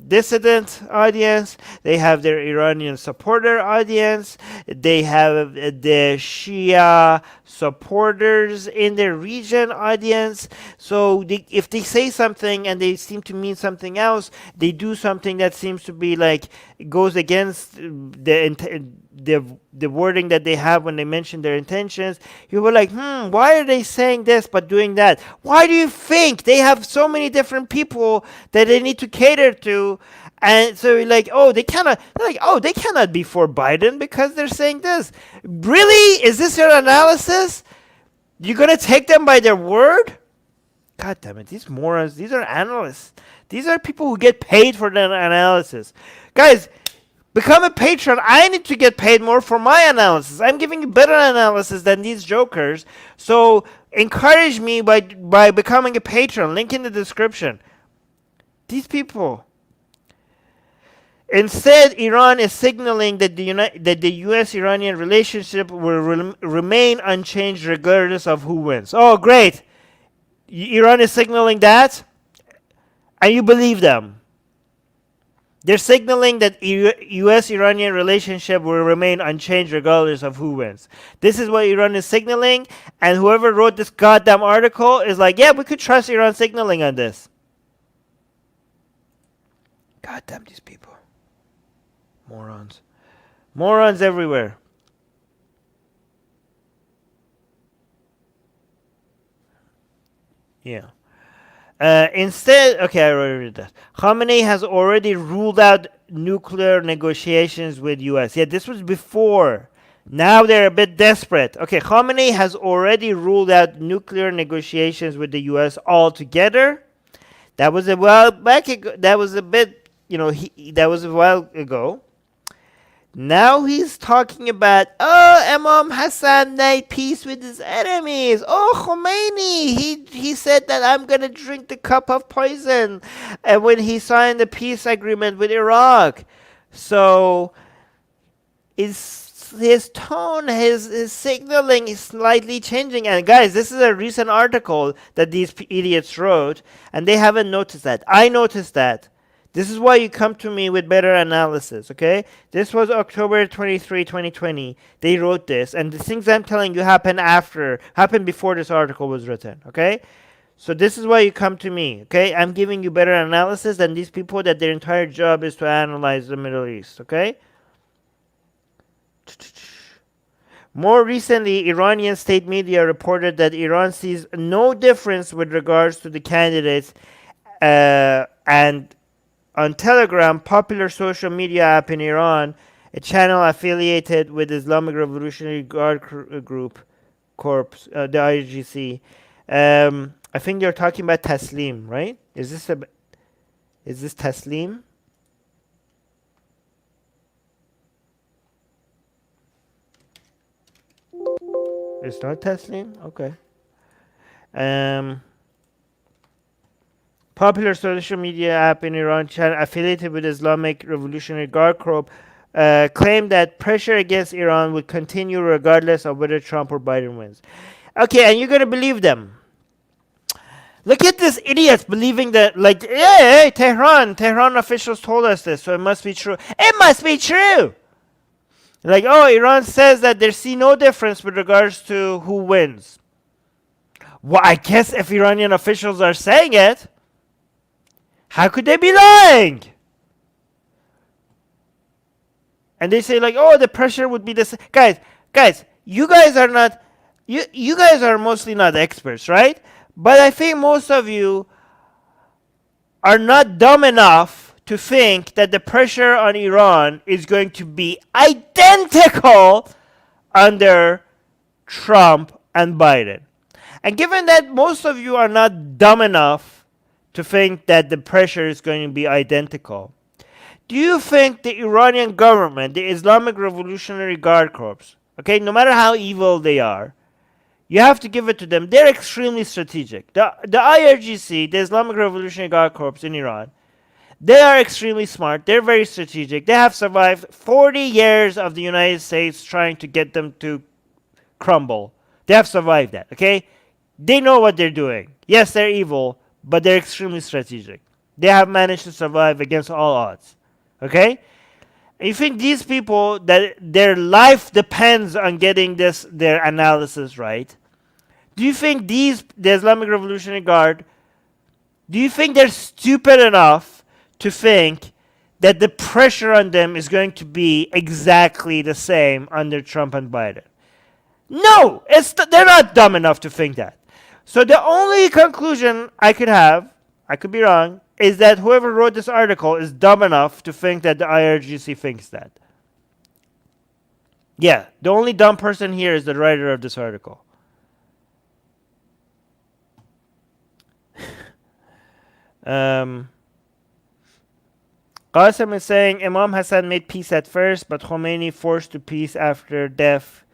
dissident audience, they have their Iranian supporter audience, they have the Shia supporters in their region audience. So if they say something and they seem to mean something else, they do something that seems to be like goes against the wording that they have when they mention their intentions. You were like, why are they saying this but doing that? Why do you think they have so many different people that they need to cater to? And so you're like, they cannot be for Biden because they're saying this. Really? Is this your analysis? You're gonna take them by their word? God damn it, these morons, these are analysts. These are people who get paid for their analysis. Guys, become a patron. I need to get paid more for my analysis. I'm giving you better analysis than these jokers. So encourage me by becoming a patron. Link in the description. These people. Instead, Iran is signaling that the U.S.-Iranian relationship will remain unchanged regardless of who wins. Oh, great. Iran is signaling that, and you believe them. They're signaling that U.S.-Iranian relationship will remain unchanged regardless of who wins. This is what Iran is signaling, and whoever wrote this goddamn article is like, yeah, we could trust Iran signaling on this. Goddamn these people. Morons. Morons everywhere. Yeah. Instead, okay, I already read that. Khamenei has already ruled out nuclear negotiations with U.S. Yeah, this was before. Now they're a bit desperate. Okay, Khamenei has already ruled out nuclear negotiations with the U.S. altogether. That was a while back ago. That was a bit, that was a while ago. Now he's talking about, oh, Imam Hassan made peace with his enemies. Oh, Khomeini, he said that I'm going to drink the cup of poison. And when he signed the peace agreement with Iraq. So his tone, his signaling is slightly changing. And guys, this is a recent article that these idiots wrote, and they haven't noticed that. I noticed that. This is why you come to me with better analysis, okay? This was October 23, 2020. They wrote this, and the things I'm telling you happened before this article was written, okay? So this is why you come to me, okay? I'm giving you better analysis than these people that their entire job is to analyze the Middle East, okay? More recently, Iranian state media reported that Iran sees no difference with regards to the candidates and on Telegram, popular social media app in Iran, a channel affiliated with Islamic Revolutionary Guard Corps, the IRGC. I think they're talking about Taslim, right? Is this Taslim? It's not Taslim? Okay. Popular social media app in Iran, channel affiliated with Islamic Revolutionary Guard Corps, claimed that pressure against Iran would continue regardless of whether Trump or Biden wins. Okay, and you're going to believe them. Look at this idiots believing that, like, hey, Tehran officials told us this, so it must be true. It must be true! Like, oh, Iran says that they see no difference with regards to who wins. Well, I guess if Iranian officials are saying it, how could they be lying? And they say, like, oh, the pressure would be this. Guys, you guys are not, you guys are mostly not experts, right? But I think most of you are not dumb enough to think that the pressure on Iran is going to be identical under Trump and Biden. And given that most of you are not dumb enough to think that the pressure is going to be identical, do you think the Iranian government, the Islamic Revolutionary Guard Corps, okay, no matter how evil they are, you have to give it to them, they're extremely strategic. The IRGC, the Islamic Revolutionary Guard Corps in Iran, they are extremely smart. They're very strategic. They have survived 40 years of the United States trying to get them to crumble. They have survived that, okay? They know what they're doing. Yes, they're evil, but they're extremely strategic. They have managed to survive against all odds, okay? You think these people, that their life depends on getting their analysis right? Do you think the Islamic Revolutionary Guard, do you think they're stupid enough to think that the pressure on them is going to be exactly the same under Trump and Biden? No, they're not dumb enough to think that. So the only conclusion I could have, I could be wrong, is that whoever wrote this article is dumb enough to think that the IRGC thinks that. Yeah, the only dumb person here is the writer of this article. Qasim is saying Imam Hassan made peace at first, but Khomeini forced to peace after death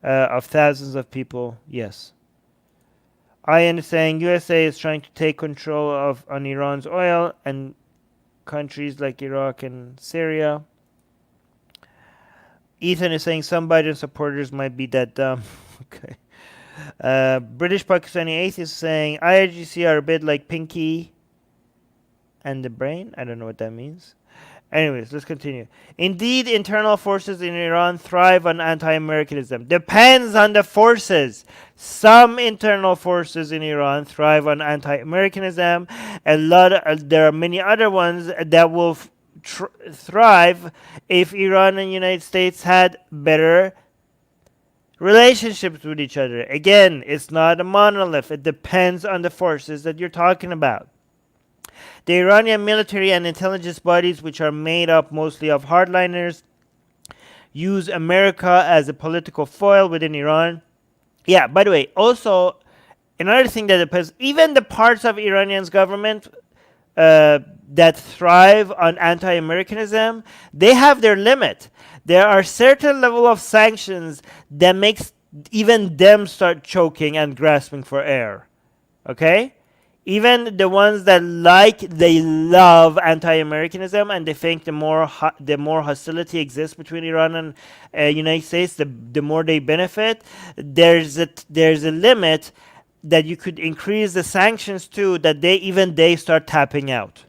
of thousands of people. Yes. Ian is saying USA is trying to take control on Iran's oil and countries like Iraq and Syria. Ethan is saying some Biden supporters might be that dumb. Okay. British Pakistani Atheist is saying IRGC are a bit like Pinky and the brain. I don't know what that means. Anyways, let's continue. Indeed, internal forces in Iran thrive on anti-Americanism. Depends on the forces. Some internal forces in Iran thrive on anti-Americanism. There are many other ones that will thrive if Iran and the United States had better relationships with each other. Again, it's not a monolith. It depends on the forces that you're talking about. The Iranian military and intelligence bodies, which are made up mostly of hardliners, use America as a political foil within Iran. Yeah, by the way, also, another thing that depends, even the parts of Iranian's government that thrive on anti-Americanism, they have their limit. There are certain level of sanctions that makes even them start choking and grasping for air. Okay? Even the ones that they love anti-Americanism, and they think the more hostility exists between Iran and United States, the more they benefit. There's a limit that you could increase the sanctions to, that they start tapping out.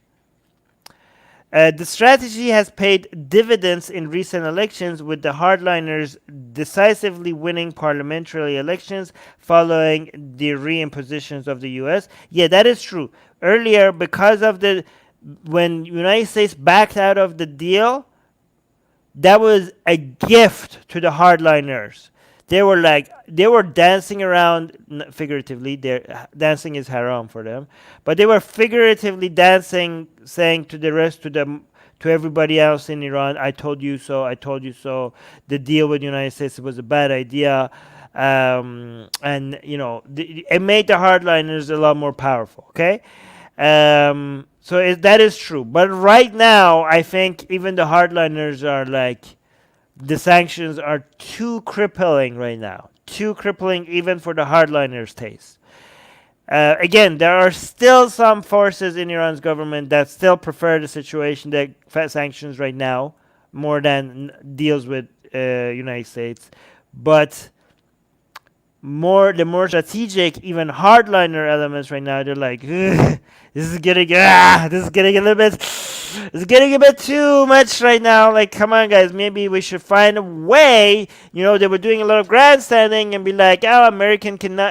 The strategy has paid dividends in recent elections, with the hardliners decisively winning parliamentary elections following the reimpositions of the U.S. Yeah, that is true. Earlier, because of when United States backed out of the deal, that was a gift to the hardliners. They were dancing around, figuratively. Dancing is haram for them, but they were figuratively dancing, saying to to everybody else in Iran, "I told you so. I told you so. The deal with the United States was a bad idea," and it made the hardliners a lot more powerful. Okay, that is true. But right now, I think even the hardliners are like, the sanctions are too crippling right now. Too crippling even for the hardliners' taste. Again, there are still some forces in Iran's government that still prefer the situation that sanctions right now more than deals with United States. But the more strategic, even hardliner elements right now, they're like, this is getting a little bit, it's getting a bit too much right now. Like, come on, guys, maybe we should find a way. They were doing a lot of grandstanding and be like, oh,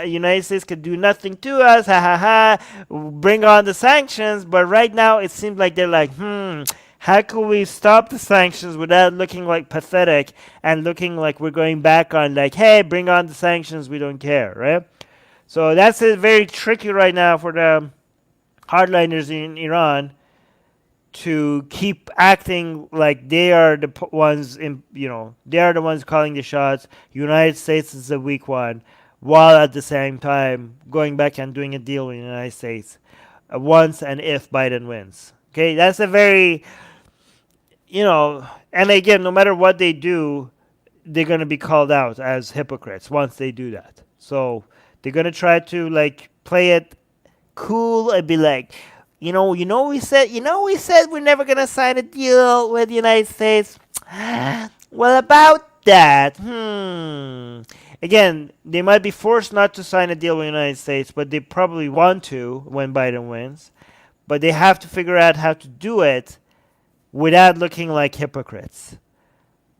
United States could do nothing to us, ha ha ha, bring on the sanctions. But right now, it seems like they're like, how can we stop the sanctions without looking like pathetic and looking like we're going back on, like, hey, bring on the sanctions, we don't care, right? So that's very tricky right now for the hardliners in Iran to keep acting like they are the ones they are the ones calling the shots. United States is the weak one, while at the same time going back and doing a deal with the United States once and if Biden wins. Okay, that's a very and again, no matter what they do, they're going to be called out as hypocrites once they do that. So they're going to try to play it cool and be like, we said we're never going to sign a deal with the United States. Well, about that, again, they might be forced not to sign a deal with the United States, but they probably want to when Biden wins. But they have to figure out how to do it without looking like hypocrites.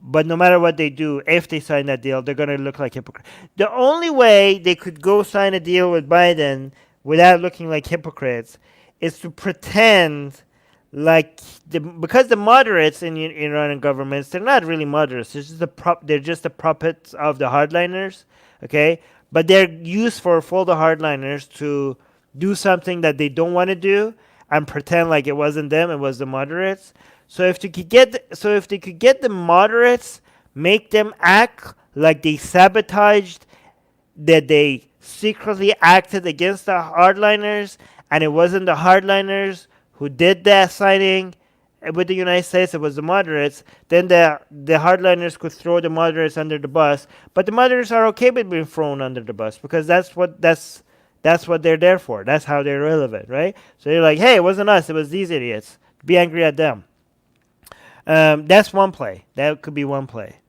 But no matter what they do, if they sign that deal, they're going to look like hypocrites. The only way they could go sign a deal with Biden without looking like hypocrites is to pretend like because the moderates in Iranian governments, they're not really moderates. They're just the puppets of the hardliners, okay? But they're used for the hardliners to do something that they don't want to do and pretend like it wasn't them, it was the moderates. So if they could get the moderates, make them act like they sabotaged, that they secretly acted against the hardliners, and it wasn't the hardliners who did that signing with the United States, it was the moderates, then the hardliners could throw the moderates under the bus. But the moderates are okay with being thrown under the bus because that's what they're there for. That's how they're relevant, right? So they're like, hey, it wasn't us, it was these idiots. Be angry at them. That's one play. That could be one play.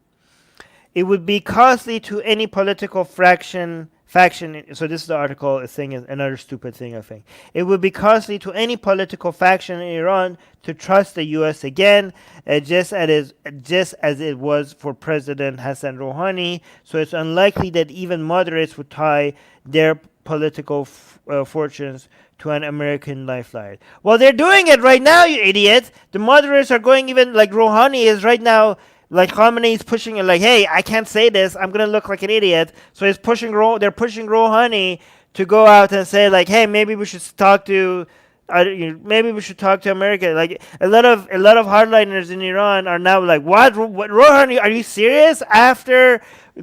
It would be costly to any political faction. So this is the article. Is another stupid thing, I think. It would be costly to any political faction in Iran to trust the U.S. again, just as it was for President Hassan Rouhani. So it's unlikely that even moderates would tie their political fortunes to an American lifeline. Well, they're doing it right now, you idiot. The moderates are going, even like Rouhani is right now Like Khamenei is pushing it, like, hey, I can't say this. I'm gonna look like an idiot. So he's pushing They're pushing Rouhani to go out and say, like, hey, maybe we should talk to. Maybe we should talk to America. Like a lot of hardliners in Iran are now like, what, Rouhani? Are you serious?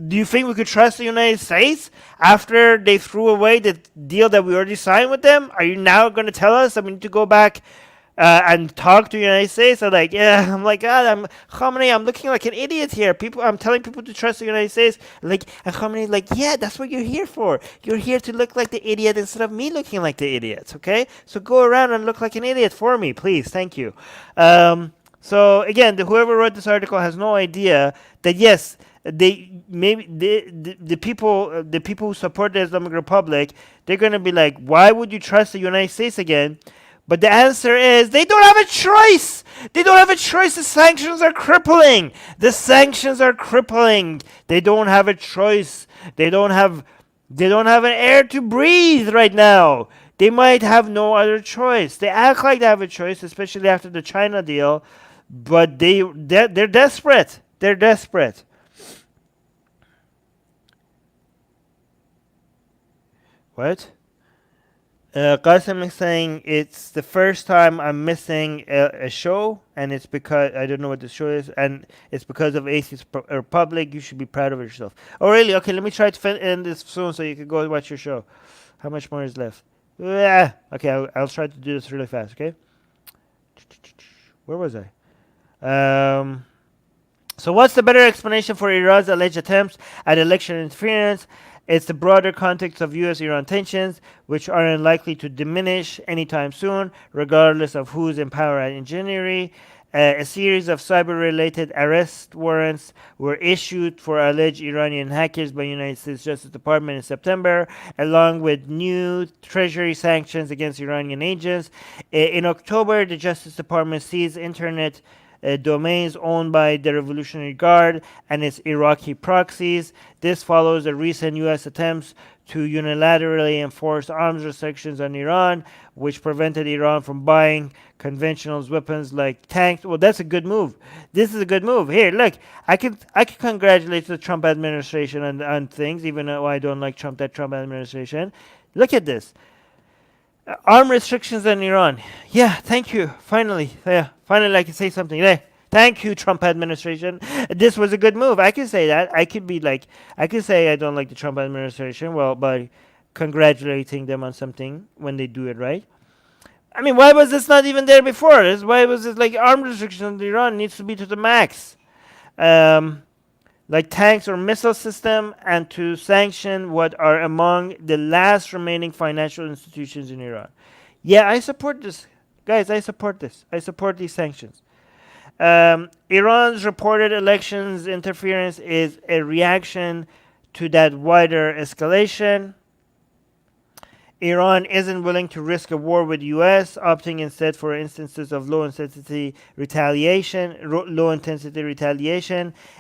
Do you think we could trust the United States after they threw away the deal that we already signed with them? Are you now going to tell us that we need to go back and talk to the United States? I'm like, yeah. I'm like, God, I'm Khamenei. I'm looking like an idiot here. I'm telling people to trust the United States. Like, and Khamenei, like, yeah, that's what you're here for. You're here to look like the idiot instead of me looking like the idiot. Okay, so go around and look like an idiot for me, please. Thank you. So again, whoever wrote this article has no idea that yes, the people who support the Islamic Republic, they're going to be like, why would you trust the United States again? But the answer is they don't have a choice. They don't have a choice. The sanctions are crippling. The sanctions are crippling. They don't have a choice. They don't have an air to breathe right now. They might have no other choice. They act like they have a choice, especially after the China deal, but they're desperate. They're desperate. What? Qasim is saying it's the first time I'm missing a show, and it's because I don't know what the show is, and it's because of Atheist Republic. You should be proud of yourself. Oh, really? Okay, let me try to end this soon so you can go watch your show. How much more is left? Yeah. Okay, I'll try to do this really fast. Okay. Where was I? So what's the better explanation for Iran's alleged attempts at election interference? It's the broader context of U.S.-Iran tensions, which are unlikely to diminish anytime soon, regardless of who's in power in January. A series of cyber-related arrest warrants were issued for alleged Iranian hackers by United States Justice Department in September, along with new Treasury sanctions against Iranian agents. In October, the Justice Department seized internet domains owned by the Revolutionary Guard and its Iraqi proxies. This follows the recent U.S. attempts to unilaterally enforce arms restrictions on Iran, which prevented Iran from buying conventional weapons like tanks. Well, that's a good move. This is a good move. Here, look, I can congratulate the Trump administration on things, even though I don't like that Trump administration. Look at this. Arm restrictions on Iran. Yeah, thank you. Finally, finally, I can say something. Yeah, thank you, Trump administration. This was a good move. I can say that. I could say I don't like the Trump administration. Well, by congratulating them on something when they do it right. I mean, why was this not even there before? Why was this like arm restrictions on Iran needs to be to the max? Like tanks or missile system, and to sanction what are among the last remaining financial institutions in Iran. Yeah, I support this. Guys, I support this. I support these sanctions. Iran's reported elections interference is a reaction to that wider escalation. Iran isn't willing to risk a war with the U.S., opting instead for instances of low-intensity retaliation.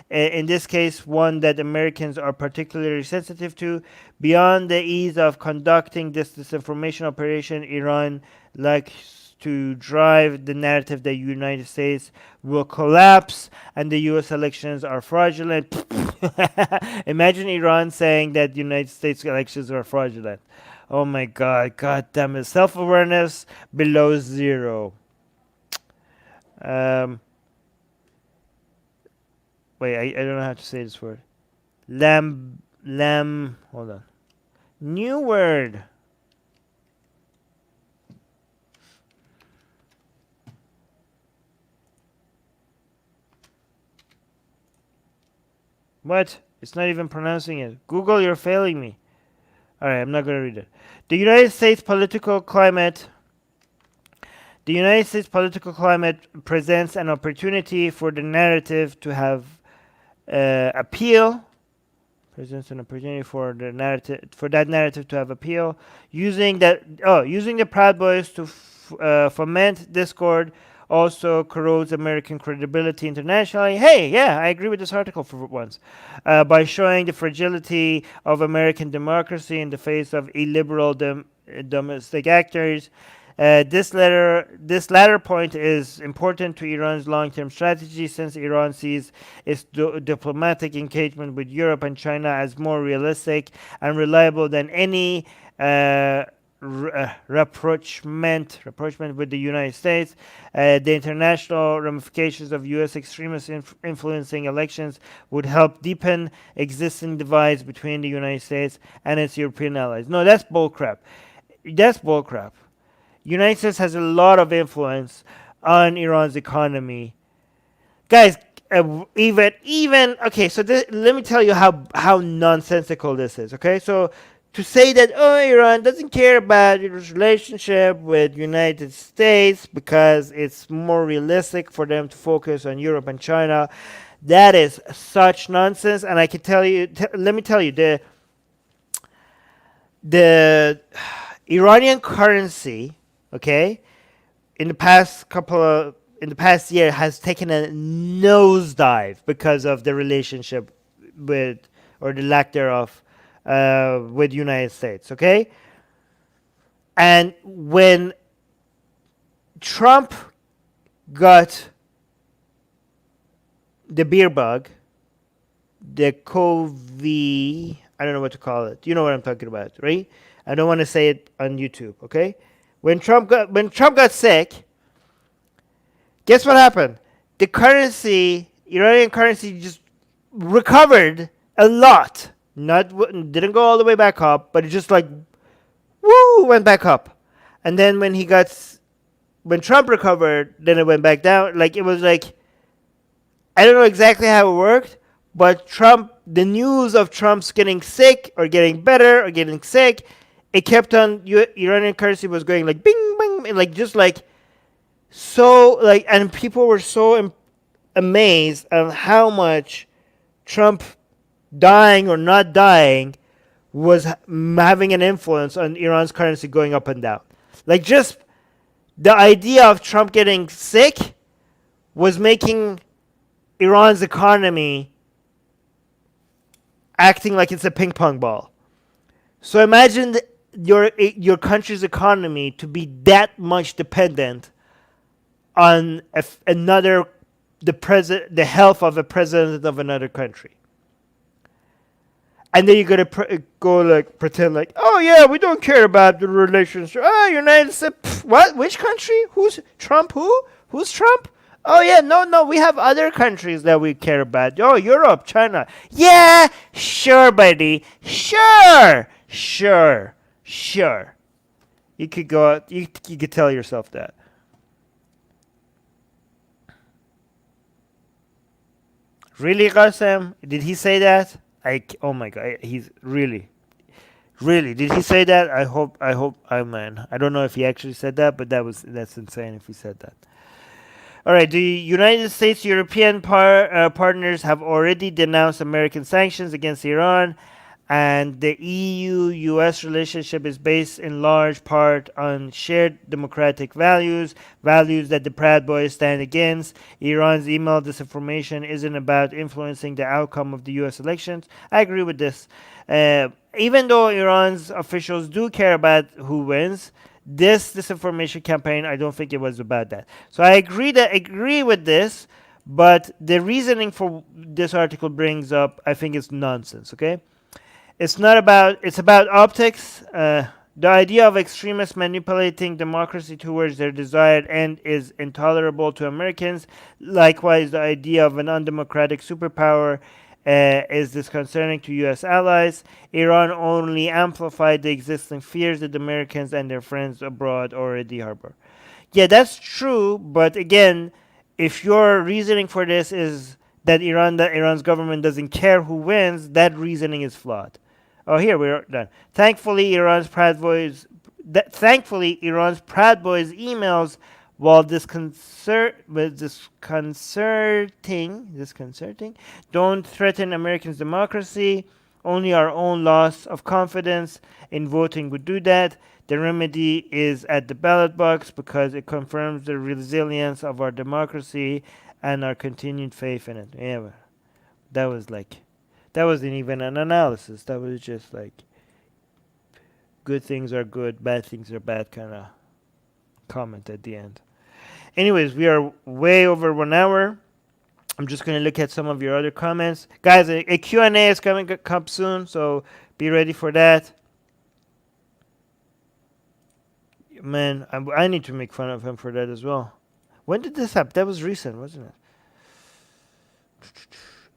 In this case, one that Americans are particularly sensitive to. Beyond the ease of conducting this disinformation operation, Iran likes to drive the narrative that the United States will collapse and the U.S. elections are fraudulent. Imagine Iran saying that the United States elections are fraudulent. Oh my God, God damn it. Self-awareness below zero. Wait, I don't know how to say this word. Hold on. New word. What? It's not even pronouncing it. Google, you're failing me. Alright, I'm not going to read it. The United States political climate presents an opportunity for the narrative to have appeal. Presents an opportunity for that narrative to have appeal. Using the Proud Boys to foment discord also corrodes American credibility internationally. Hey, yeah, I agree with this article for once. By showing the fragility of American democracy in the face of illiberal domestic actors. This latter point is important to Iran's long-term strategy, since Iran sees its diplomatic engagement with Europe and China as more realistic and reliable than any rapprochement with the United States. The international ramifications of U.S. extremists influencing elections would help deepen existing divides between the United States and its European allies. No, that's bullcrap. That's bullcrap. United States has a lot of influence on Iran's economy, guys. Even okay. So let me tell you how nonsensical this is. Okay, so to say that Iran doesn't care about its relationship with United States because it's more realistic for them to focus on Europe and China, that is such nonsense. And I can tell you, let me tell you, the Iranian currency, okay, in the past year has taken a nosedive because of the relationship with, or the lack thereof, with United States, okay? And when Trump got the beer bug, the COVID, I don't know what to call it. You know what I'm talking about, right? I don't want to say it on YouTube, okay? When Trump got sick, guess what happened? The currency, Iranian currency, just recovered a lot. Didn't go all the way back up, but it just like went back up. And then when Trump recovered, then it went back down. Like it was like, I don't know exactly how it worked, but the news of Trump's getting sick or getting better or getting sick, it kept on. Iranian currency was going like bing bing, like just like so like, and people were so amazed at how much Trump dying or not dying was having an influence on Iran's currency going up and down. Like just the idea of Trump getting sick was making Iran's economy acting like it's a ping pong ball. So imagine your country's economy to be that much dependent on the health of a president of another country. And then you're gonna go like pretend like, oh yeah, we don't care about the relationship. Oh, United States, what? Which country? Who's Trump? Who's Trump? Oh yeah, no, we have other countries that we care about. Oh, Europe, China. Yeah, sure, buddy. Sure. You could go out, you could tell yourself that. Really, Qasem? Did he say that? Oh my god, he's really. Did he say that? I man. I don't know if he actually said that, but that's insane if he said that. All right, the United States European partners have already denounced American sanctions against Iran, and the EU-US relationship is based in large part on shared democratic values that the Proud Boys stand against. Iran's email disinformation isn't about influencing the outcome of the US elections. I agree with this. Even though Iran's officials do care about who wins, this disinformation campaign, I don't think it was about that. So I agree with this, but the reasoning for this article brings up, I think it's nonsense, okay? It's about optics. The idea of extremists manipulating democracy towards their desired end is intolerable to Americans. Likewise, the idea of an undemocratic superpower is disconcerting to U.S. allies. Iran only amplified the existing fears that Americans and their friends abroad already harbor. Yeah, that's true, but again, if your reasoning for this is that Iran's government doesn't care who wins, that reasoning is flawed. Oh, here we're done. Thankfully, Iran's Proud Boys emails, while disconcerting, don't threaten Americans' democracy. Only our own loss of confidence in voting would do that. The remedy is at the ballot box because it confirms the resilience of our democracy and our continued faith in it. Yeah, that wasn't even an analysis. That was just like good things are good, bad things are bad kind of comment at the end. Anyways, we are way over 1 hour. I'm just going to look at some of your other comments. Guys, a Q&A is coming up soon, so be ready for that. Man, I need to make fun of him for that as well. When did this happen? That was recent, wasn't it?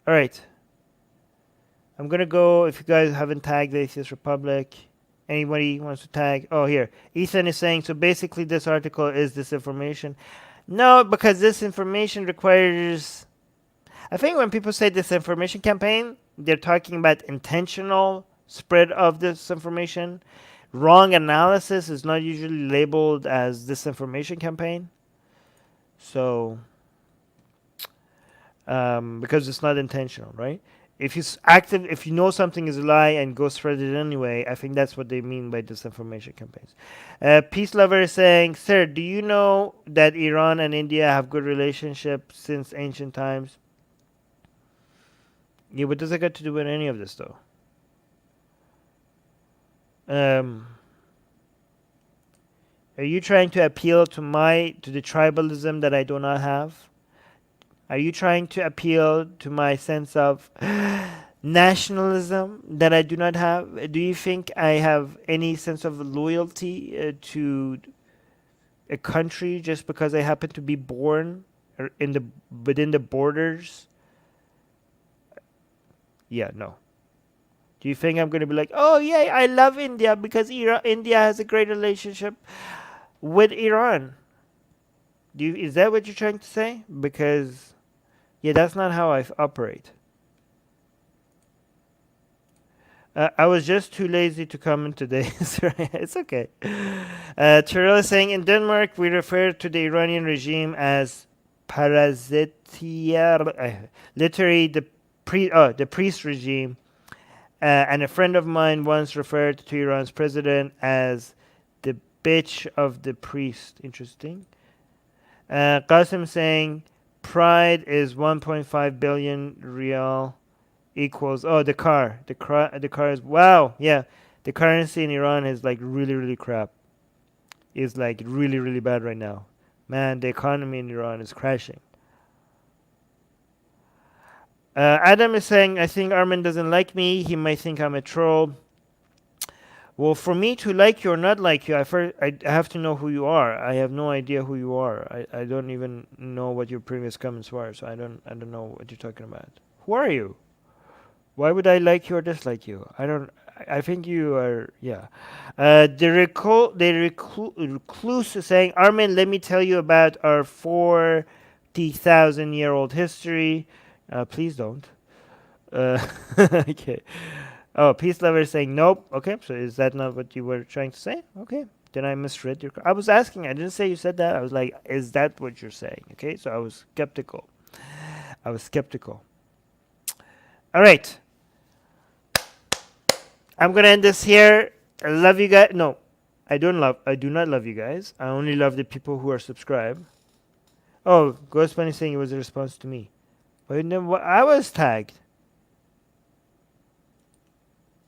All right. I'm going to go, if you guys haven't tagged the Atheist Republic, anybody wants to tag? Oh, here. Ethan is saying, so basically this article is disinformation. No, because disinformation requires... I think when people say disinformation campaign, they're talking about intentional spread of disinformation. Wrong analysis is not usually labeled as disinformation campaign. So, because it's not intentional, right? If if you know something is a lie and go spread it anyway, I think that's what they mean by disinformation campaigns. Peace Lover is saying, sir, do you know that Iran and India have good relationship since ancient times? Yeah, what does that got to do with any of this, though? Are you trying to appeal to the tribalism that I do not have? Are you trying to appeal to my sense of nationalism that I do not have? Do you think I have any sense of loyalty to a country just because I happen to be born within the borders? Yeah, no. Do you think I'm going to be like, oh yeah, I love India because India has a great relationship with Iran? Is that what you're trying to say? Because yeah, that's not how I operate. I was just too lazy to comment today. It's okay. Terrell is saying, in Denmark, we refer to the Iranian regime as parasitier, literally the priest regime. And a friend of mine once referred to Iran's president as the bitch of the priest. Interesting. Qasim saying, pride is 1.5 billion real equals the car is, wow, yeah, the currency in Iran is like really crap. Is like really bad right now, man. The economy in Iran is crashing. Adam is saying, I think Armin doesn't like me. He might think I'm a troll. Well, for me to like you or not like you, I have to know who you are. I have no idea who you are. I don't even know what your previous comments were, so I don't know what you're talking about. Who are you? Why would I like you or dislike you? I think you are, yeah. The recluse is saying, Armin, let me tell you about our 40,000-year-old history. Please don't. Okay. Oh, Peace Lover is saying, nope. Okay, so is that not what you were trying to say? Okay. Then I misread your... I was asking. I didn't say you said that. I was like, is that what you're saying? Okay, so I was skeptical. All right. I'm gonna end this here. I love you guys. No, I do not love you guys. I only love the people who are subscribed. Oh, Ghost Bunny saying it was a response to me. But I was tagged.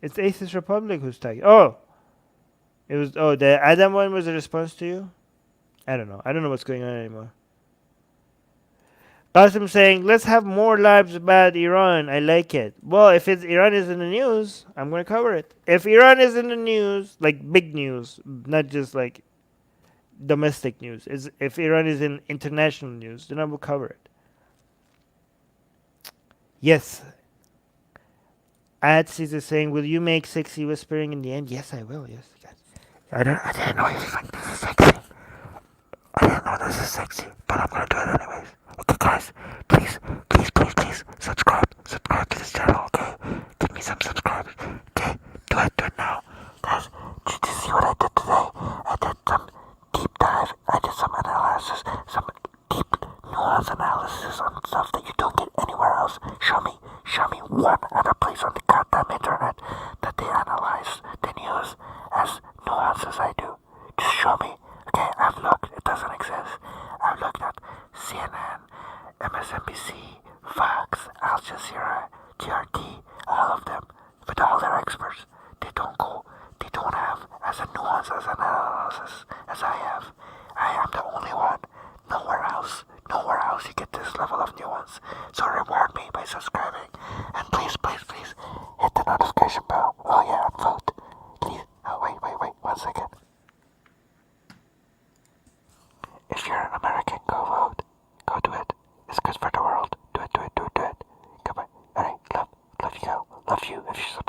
It's Atheist Republic who's tagged. Oh, it was. Oh, the Adam one was a response to you. I don't know. I don't know what's going on anymore. Qasim saying, let's have more lives about Iran. I like it. Well, if Iran is in the news, I'm going to cover it. If Iran is in the news, like big news, not just like domestic news, if Iran is in international news, then I will cover it. Yes. Adsis is saying, will you make sexy whispering in the end? Yes, I will. Yes. I didn't know you think this is sexy. I didn't know this is sexy, but I'm going to do it anyways. Okay, guys, please subscribe to this channel, okay? Give me some subscribers, okay? Do it now. Guys, did you see what I did today? I did some deep dive, I did some analysis, some deep nuance analysis on stuff that you don't get anywhere else. Show me one other place on the goddamn internet that they analyze the news as nuanced as I do. Just show me. Okay, I've looked, it doesn't exist. I've looked at CNN, MSNBC, Fox, Al Jazeera, TRT, all of them, with all their experts. They don't have as a nuance as an analysis as I have. I am the only one. Nowhere else you get this level of nuance. So reward me by subscribing. And please, please, please, hit the notification bell. Oh yeah, and vote. Please. Oh, wait, 1 second. If you're an American, go vote. Go do it. It's good for the world. Do it. Goodbye. Alright, love you, girl. Love you if you're